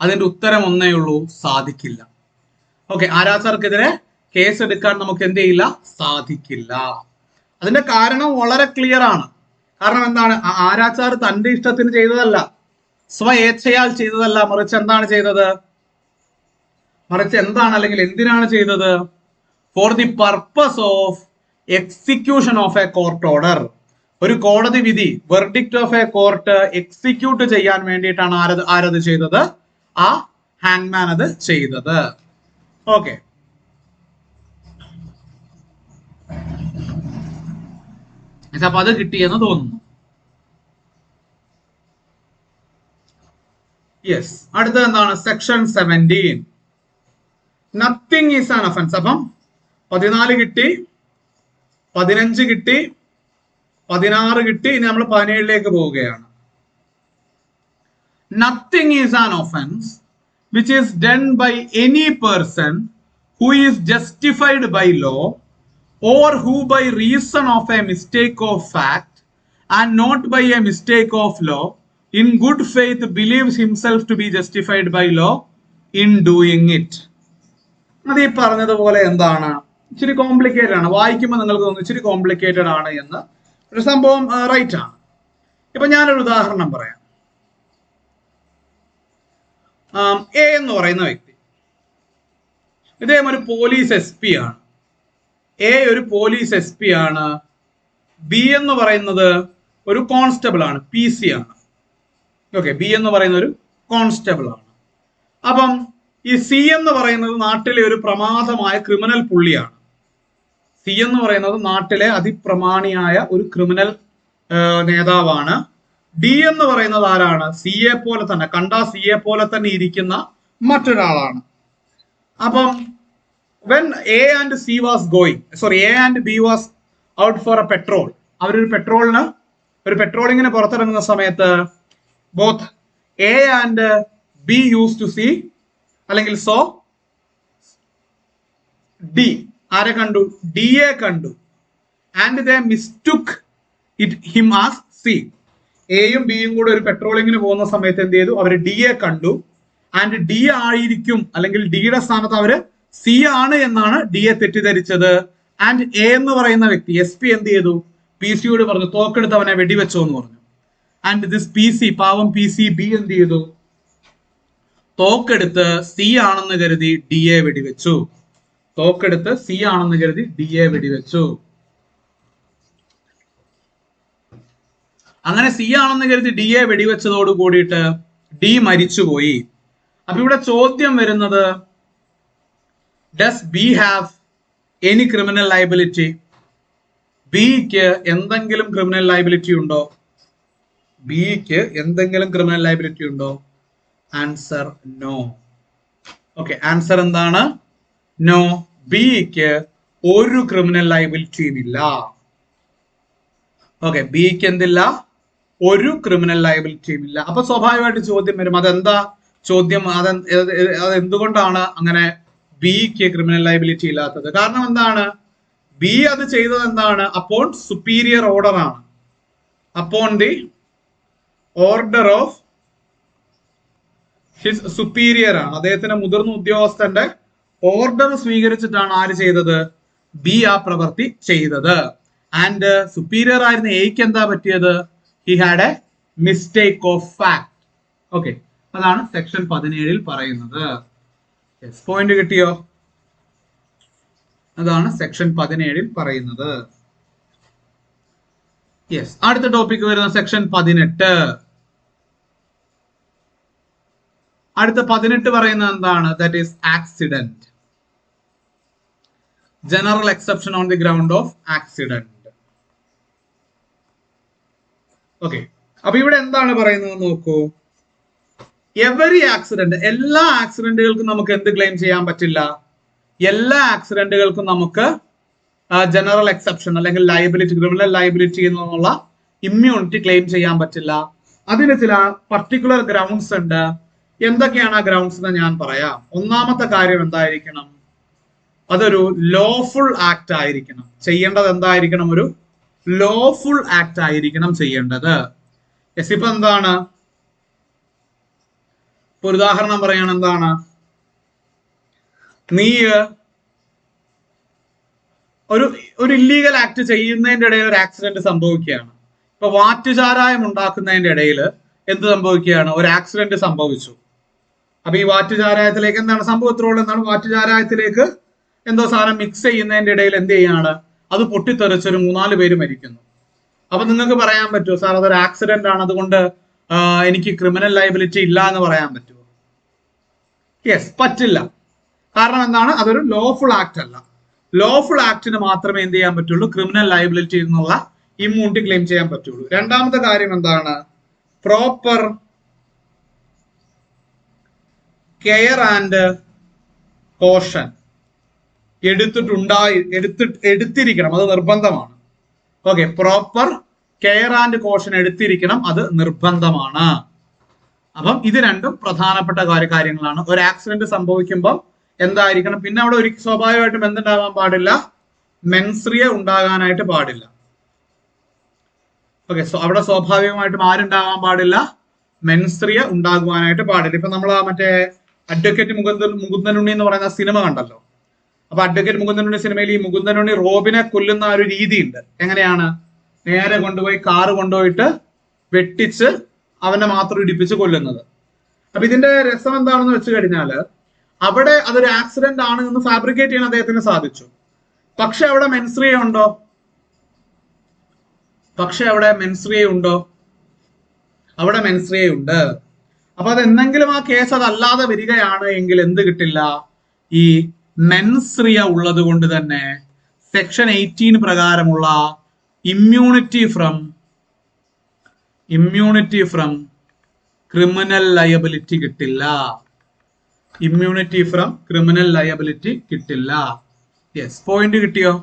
അതിന്റെ ഉത്തരം ഒന്നേ ഉള്ളൂ, സാധിക്കില്ല. ഓക്കെ, ആരാച്ചാർക്കെതിരെ കേസെടുക്കാൻ നമുക്ക് എന്ത് ചെയ്യില്ല? സാധിക്കില്ല. അതിന്റെ കാരണം വളരെ ക്ലിയർ ആണ്. കാരണം എന്താണ്? ആരാച്ചാർ തന്റെ ഇഷ്ടത്തിന് ചെയ്തതല്ല, സ്വയേച്ഛയാൽ ചെയ്തതല്ല, മറിച്ച് എന്താണ് ചെയ്തത്? അല്ലെങ്കിൽ എന്തിനാണ് ചെയ്തത്? For the purpose of execution of A court order. ഒരു കോടതി വിധി, verdict of A court execute ചെയ്യാൻ വേണ്ടിയിട്ടാണ് ആരത് ചെയ്തത്? ആ ഹാങ്മാൻ അത് ചെയ്തത്. ഓക്കെ, അപ്പൊ അത് കിട്ടിയെന്ന് തോന്നുന്നു. യെസ്, അടുത്തത് എന്താണ്? Section 17, nothing is an offence. അപ്പം 14 കിട്ടി, 15 കിട്ടി, 16 കിട്ടി. ഇനി നമ്മൾ 17ലേക്ക് പോവുകയാണ്. Nothing is an offense which is done by any person who is justified by law or who by reason of a mistake of fact and not by a mistake of law in good faith believes himself to be justified by law in doing it. അത് ഈ പറഞ്ഞതുപോലെ എന്താണ്? ഇച്ചിരി complicated ആണ്. വായിക്കുമ്പോൾ നിങ്ങൾക്ക് തോന്നുന്നു ഇച്ചിരി കോംപ്ലിക്കേറ്റഡ് ആണ് എന്ന്. ഒരു സംഭവം റൈറ്റ് ആണ്. ഇപ്പൊ ഞാനൊരു ഉദാഹരണം പറയാം. എ എന്ന് പറയുന്ന വ്യക്തി, ഇദ്ദേഹം ഒരു പോലീസ് SP ആണ്. എ ഒരു പോലീസ് SP ആണ്, ബി എന്ന് പറയുന്നത് ഒരു കോൺസ്റ്റബിൾ ആണ്, PC ആണ്. ഓക്കെ, ബി എന്ന് പറയുന്ന ഒരു കോൺസ്റ്റബിൾ ആണ്. അപ്പം ഈ സി എന്ന് പറയുന്നത് നാട്ടിലെ ഒരു പ്രമാദമായ ക്രിമിനൽ പുള്ളിയാണ്. സി എന്ന് പറയുന്നത് നാട്ടിലെ അതിപ്രമാണിയായ ഒരു ക്രിമിനൽ നേതാവാണ്. ഡി എന്ന് പറയുന്നത് ആരാണ്? സിയെ പോലെ തന്നെ, കണ്ട സിയെ പോലെ തന്നെ ഇരിക്കുന്ന മറ്റൊരാളാണ്. അപ്പം when A and C was going, sorry, A and B was out for a petrol, അവരൊരു പെട്രോളിങ്ങിന് പുറത്തിറങ്ങുന്ന സമയത്ത് both A and B used to see അല്ലെങ്കിൽ സോ ഡി ആരെ കണ്ടു? ഡിയെ കണ്ടു. And they mistook him as C. എയും ബിയും കൂടെ ഒരു പെട്രോളിങ്ങിന് പോകുന്ന സമയത്ത് എന്ത് ചെയ്തു? അവർ ഡിയെ കണ്ടു. ആൻഡ് ഡി ആയിരിക്കും, അല്ലെങ്കിൽ ഡിയുടെ സ്ഥാനത്ത് അവര് സി ആണ് എന്നാണ് ഡിയെ തെറ്റിദ്ധരിച്ചത്. ആൻഡ് എ എന്ന് പറയുന്ന വ്യക്തി SP എന്ത് ചെയ്തു? PC യോട് പറഞ്ഞു തോക്കെടുത്ത് അവനെ വെടിവെച്ചോ എന്ന് പറഞ്ഞു. ആൻഡ് ദിസ് PC, പാവം PC ബി എന്ത് ചെയ്തു? തോക്കെടുത്ത് സി ആണെന്ന് കരുതി ഡിയെ വെടിവെച്ചു. തോക്കെടുത്ത് സി ആണെന്ന് കരുതി ഡിയെ വെടിവെച്ചു. അങ്ങനെ സി ആണെന്ന് കരുതി ഡിയെ വെടിവെച്ചതോട് കൂടിയിട്ട് ഡി മരിച്ചുപോയി. അപ്പൊ ഇവിടെ ചോദ്യം വരുന്നത്, does B have any criminal liability? ബിക്ക് എന്തെങ്കിലും ക്രിമിനൽ ലയബിലിറ്റി ഉണ്ടോ? ബിക്ക് എന്തെങ്കിലും ക്രിമിനൽ ലയബിലിറ്റി ഉണ്ടോ? Answer no. ഓക്കെ, ആൻസർ എന്താണ്? നോ. ബിക്ക് ഒരു ക്രിമിനൽ ലയബിലിറ്റിയും ഇല്ല. ഓക്കെ, ബിക്ക് എന്തില്ല? ഒരു ക്രിമിനൽ ലയബിലിറ്റിയും ഇല്ല. അപ്പൊ സ്വാഭാവികമായിട്ട് ചോദ്യം വരും, അതെന്താ ചോദ്യം? അത് എന്തുകൊണ്ടാണ് അങ്ങനെ ബിക്ക് ക്രിമിനൽ ലയബിലിറ്റി ഇല്ലാത്തത്? കാരണം എന്താണ്? ബി അത് ചെയ്തത് എന്താണ്? അപ്പോൺ സുപ്പീരിയർ ഓർഡർ ആണ്. Upon the order of his superior ആണ്. അദ്ദേഹത്തിന്റെ മുതിർന്ന ഉദ്യോഗസ്ഥന്റെ ഓർഡർ സ്വീകരിച്ചിട്ടാണ് ആര് ചെയ്തത്? ബി ആ പ്രവൃത്തി ചെയ്തത്. ആൻഡ് സുപ്പീരിയർ ആയിരുന്ന എക്ക് എന്താ പറ്റിയത്? He had A mistake of fact. Okay, അതാണ് സെക്ഷൻ 17 പറയുന്നത്. പോയിന്റ് കിട്ടിയോ? അതാണ് സെക്ഷൻ 17 പറയുന്നത്. യെസ്, അടുത്ത ടോപ്പിക് വരുന്ന സെക്ഷൻ 18. അടുത്ത 18 പറയുന്നത് എന്താണ്? That is accident. General exception on the ground of accident. Okay, അപ്പൊ ഇവിടെ എന്താണ് പറയുന്നത് നോക്കൂ. എവറി ആക്സിഡന്റ്, എല്ലാ ആക്സിഡന്റുകൾക്കും നമുക്ക് എന്ത് ക്ലെയിം ചെയ്യാൻ പറ്റില്ല? എല്ലാ ആക്സിഡന്റുകൾക്കും നമുക്ക് ജനറൽ എക്സെപ്ഷൻ അല്ലെങ്കിൽ ലയബിലിറ്റി, ക്രിമിനൽ ലയബിലിറ്റി എന്നുള്ള ഇമ്മ്യൂണിറ്റി ക്ലെയിം ചെയ്യാൻ പറ്റില്ല. അതിന് ചില പർട്ടിക്കുലർ ഗ്രൗണ്ട്സ് ഉണ്ട്. എന്തൊക്കെയാണ് ആ ഗ്രൗണ്ട്സ് എന്ന് ഞാൻ പറയാം. ഒന്നാമത്തെ കാര്യം എന്തായിരിക്കണം? അതൊരു ലോഫുൾ ആക്ട് ആയിരിക്കണം. ചെയ്യേണ്ടത് എന്തായിരിക്കണം? ഒരു ലോഫുൾ ആക്ട് ആയിരിക്കണം ചെയ്യേണ്ടത്. യെസ്, ഇപ്പൊ എന്താണ്? ഒരു ഉദാഹരണം പറയാണ്. എന്താണ്? നീ ഒരു ഇല്ലീഗൽ ആക്ട് ചെയ്യുന്നതിന്റെ ഇടയിൽ ഒരു ആക്സിഡന്റ് സംഭവിക്കുകയാണ്. ഇപ്പൊ വാറ്റുചാരായം ഉണ്ടാക്കുന്നതിന്റെ ഇടയിൽ എന്ത് സംഭവിക്കുകയാണ്? ഒരു ആക്സിഡന്റ് സംഭവിച്ചു. അപ്പൊ ഈ വാറ്റുചാരായത്തിലേക്ക് എന്താണ് സംഭവത്തിലുള്ള എന്താണ്? വാറ്റുചാരായത്തിലേക്ക് എന്തോ സാധനം മിക്സ് ചെയ്യുന്നതിന്റെ ഇടയിൽ എന്ത് ചെയ്യാണ്? അത് പൊട്ടിത്തെറിച്ചൊരു 3-4 പേര് മരിക്കുന്നു. അപ്പൊ നിങ്ങൾക്ക് പറയാൻ പറ്റുമോ സാർ അതൊരു ആക്സിഡന്റ് ആണ്, അതുകൊണ്ട് എനിക്ക് ക്രിമിനൽ ലയബിലിറ്റി ഇല്ല എന്ന് പറയാൻ പറ്റുമോ? യെസ്, പറ്റില്ല. കാരണം എന്താണ്? അതൊരു ലോഫുൾ ആക്ട് അല്ല. ലോഫുൾ ആക്ടിന് മാത്രമേ എന്ത് ചെയ്യാൻ പറ്റുള്ളൂ? ക്രിമിനൽ ലയബിലിറ്റി എന്നുള്ള ഇമ്മ്യൂണിറ്റി ക്ലെയിം ചെയ്യാൻ പറ്റുള്ളൂ. രണ്ടാമത്തെ കാര്യം എന്താണ്? പ്രോപ്പർ കെയർ ആൻഡ് കോഷൻ എടുത്തിരിക്കണം, അത് നിർബന്ധമാണ്. Okay, proper care and caution എടുത്തിരിക്കണം, അത് നിർബന്ധമാണ്. അപ്പം ഇത് രണ്ടും പ്രധാനപ്പെട്ട കാര്യങ്ങളാണ്. ഒരു ആക്സിഡന്റ് സംഭവിക്കുമ്പോൾ എന്തായിരിക്കണം? പിന്നെ അവിടെ ഒരു സ്വാഭാവികമായിട്ടും എന്തുണ്ടാകാൻ പാടില്ല? മെൻസ്രിയ ഉണ്ടാകാനായിട്ട് പാടില്ല. ഓക്കെ, അവിടെ സ്വാഭാവികമായിട്ടും ആരുണ്ടാകാൻ പാടില്ല? മെൻസ്രിയ ഉണ്ടാകുവാനായിട്ട് പാടില്ല. ഇപ്പൊ നമ്മൾ മറ്റേ അഡ്വക്കേറ്റ് മുകുന്ദനുണ്ണി എന്ന് പറയുന്ന സിനിമ കണ്ടല്ലോ. അപ്പൊ അഡ്വക്കേറ്റ് മുകുന്ദനുണ്ണി സിനിമയിൽ ഈ മുകുന്ദനുണ്ണി റോബിനെ കൊല്ലുന്ന ഒരു രീതിയുണ്ട്. എങ്ങനെയാണ്? നേരെ കൊണ്ടുപോയി കാറ് കൊണ്ടുപോയിട്ട് വെട്ടിച്ച് അവനെ മാത്രം ഇടിപ്പിച്ച് കൊല്ലുന്നത്. അപ്പൊ ഇതിന്റെ രസം എന്താണെന്ന് വെച്ച് കഴിഞ്ഞാല് അവിടെ അതൊരു ആക്സിഡന്റ് ആണ് എന്ന് ഫാബ്രിക്കേറ്റ് ചെയ്യാൻ അദ്ദേഹത്തിന് സാധിച്ചു. പക്ഷെ അവിടെ മെൻസ്രിയ ഉണ്ടോ? അവിടെ മെൻസ്രിയ ഉണ്ട്. അപ്പൊ അത് എന്തെങ്കിലും ആ കേസ് അതല്ലാതെ വരികയാണ് എങ്കിൽ എന്ത് കിട്ടില്ല? ഈ മെൻസ്രിയ ഉള്ളത് കൊണ്ട് തന്നെ സെക്ഷൻ 18 പ്രകാരമുള്ള ഇമ്മ്യൂണിറ്റി ഫ്രം ക്രിമിനൽ ലയബിലിറ്റി കിട്ടില്ല. യെസ്, പോയിന്റ് കിട്ടിയോ?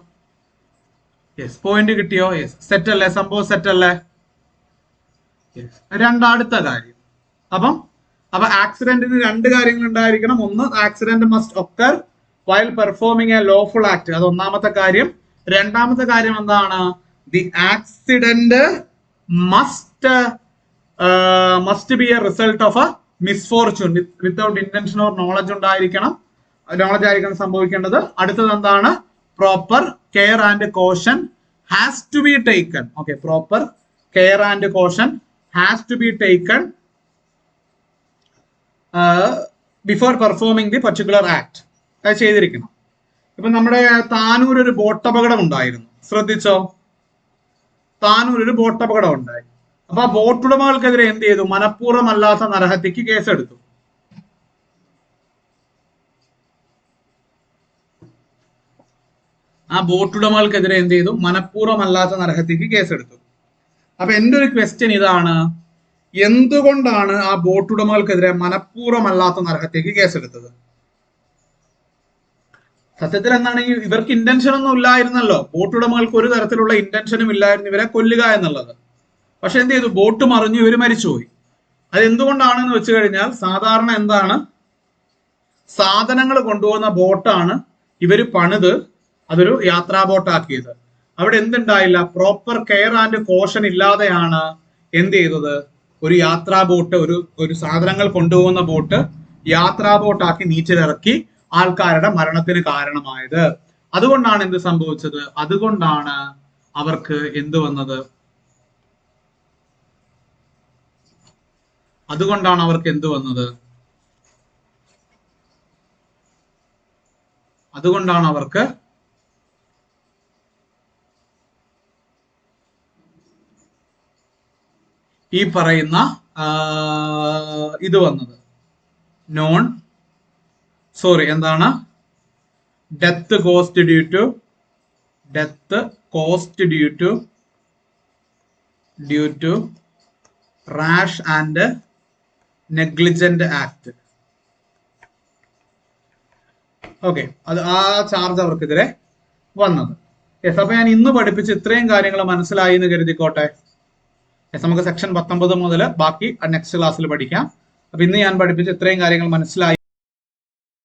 യെസ്, സെറ്റ് അല്ലേ? സംഭവം സെറ്റ് അല്ലേ? അടുത്ത കാര്യം. അപ്പൊ ആക്സിഡന്റിന് രണ്ട് കാര്യങ്ങൾ ഉണ്ടായിരിക്കണം. ഒന്ന്, accident must occur while performing a lawful act. അത് ഒന്നാമത്തെ കാര്യം. രണ്ടാമത്തെ കാര്യം എന്താണ്? The accident must be a result of a misfortune without intention or knowledge ഉണ്ടായിരിക്കണം. സംഭവിക്കേണ്ടത്. അടുത്തത് എന്താണ്? Proper care and caution has to be taken. Okay, proper care and caution has to be taken before performing the particular act. അത് ചെയ്തിരിക്കണം. ഇപ്പൊ നമ്മുടെ താനൂർ ഒരു boat അപകടം ഉണ്ടായിരുന്നു, ശ്രദ്ധിച്ചോ? താനൂർ ഒരു ബോട്ട് അപകടം ഉണ്ടായി. അപ്പൊ ആ ബോട്ട് ഉടമകൾക്കെതിരെ എന്ത് ചെയ്തു? മനഃപൂർവ്വമല്ലാത്ത നരഹത്യക്ക് കേസെടുത്തു. മനഃപൂർവ്വമല്ലാത്ത നരഹത്യക്ക് കേസെടുത്തു. അപ്പൊ എന്റെ ഒരു ക്വസ്റ്റ്യൻ ഇതാണ്, എന്തുകൊണ്ടാണ് ആ ബോട്ട് ഉടമകൾക്കെതിരെ മനഃപൂർവ്വമല്ലാത്ത നരഹത്യക്ക് കേസെടുത്തത്? സത്യത്തിൽ എന്താണ്, ഇവർക്ക് ഇന്റൻഷൻ ഒന്നും ഇല്ലായിരുന്നല്ലോ. ബോട്ട് ഉടമകൾക്ക് ഒരു തരത്തിലുള്ള ഇന്റൻഷനും ഇല്ലായിരുന്നു ഇവരെ കൊല്ലുക എന്നുള്ളത്. പക്ഷെ എന്ത് ചെയ്തു? ബോട്ട് മറിഞ്ഞു, ഇവർ മരിച്ചുപോയി. അത് എന്തുകൊണ്ടാണെന്ന് വെച്ച് കഴിഞ്ഞാൽ, സാധാരണ എന്താണ്, സാധനങ്ങൾ കൊണ്ടുപോകുന്ന ബോട്ടാണ് ഇവര് പണിത് അതൊരു യാത്രാ ബോട്ടാക്കിയത്. അവിടെ എന്തുണ്ടായില്ല? പ്രോപ്പർ കെയർ ആൻഡ് കോഷൻ ഇല്ലാതെയാണ് എന്ത് ചെയ്തത്? ഒരു യാത്രാ ബോട്ട്, ഒരു സാധനങ്ങൾ കൊണ്ടുപോകുന്ന ബോട്ട് യാത്രാ ബോട്ടാക്കി നീച്ചിലിറക്കി ആൾക്കാരുടെ മരണത്തിന് കാരണമായത്. അതുകൊണ്ടാണ് എന്ത് സംഭവിച്ചത്? അതുകൊണ്ടാണ് അവർക്ക് എന്ത് വന്നത്? അതുകൊണ്ടാണ് അവർക്ക് ഈ പറയുന്ന ഇത് വന്നത്. എന്താണ്? Death caused due to rash and negligent act. Okay, അത് ആ ചാർജ് അവർക്കെതിരെ വന്നത്. യെസ്, അപ്പൊ ഞാൻ ഇന്ന് പഠിപ്പിച്ച ഇത്രയും കാര്യങ്ങൾ മനസ്സിലായി എന്ന് കരുതിക്കോട്ടെ. യെസ്, നമുക്ക് സെക്ഷൻ 19 മുതൽ ബാക്കി നെക്സ്റ്റ് ക്ലാസ്സിൽ പഠിക്കാം. അപ്പൊ ഇന്ന് ഞാൻ പഠിപ്പിച്ച ഇത്രയും കാര്യങ്ങൾ മനസ്സിലായി.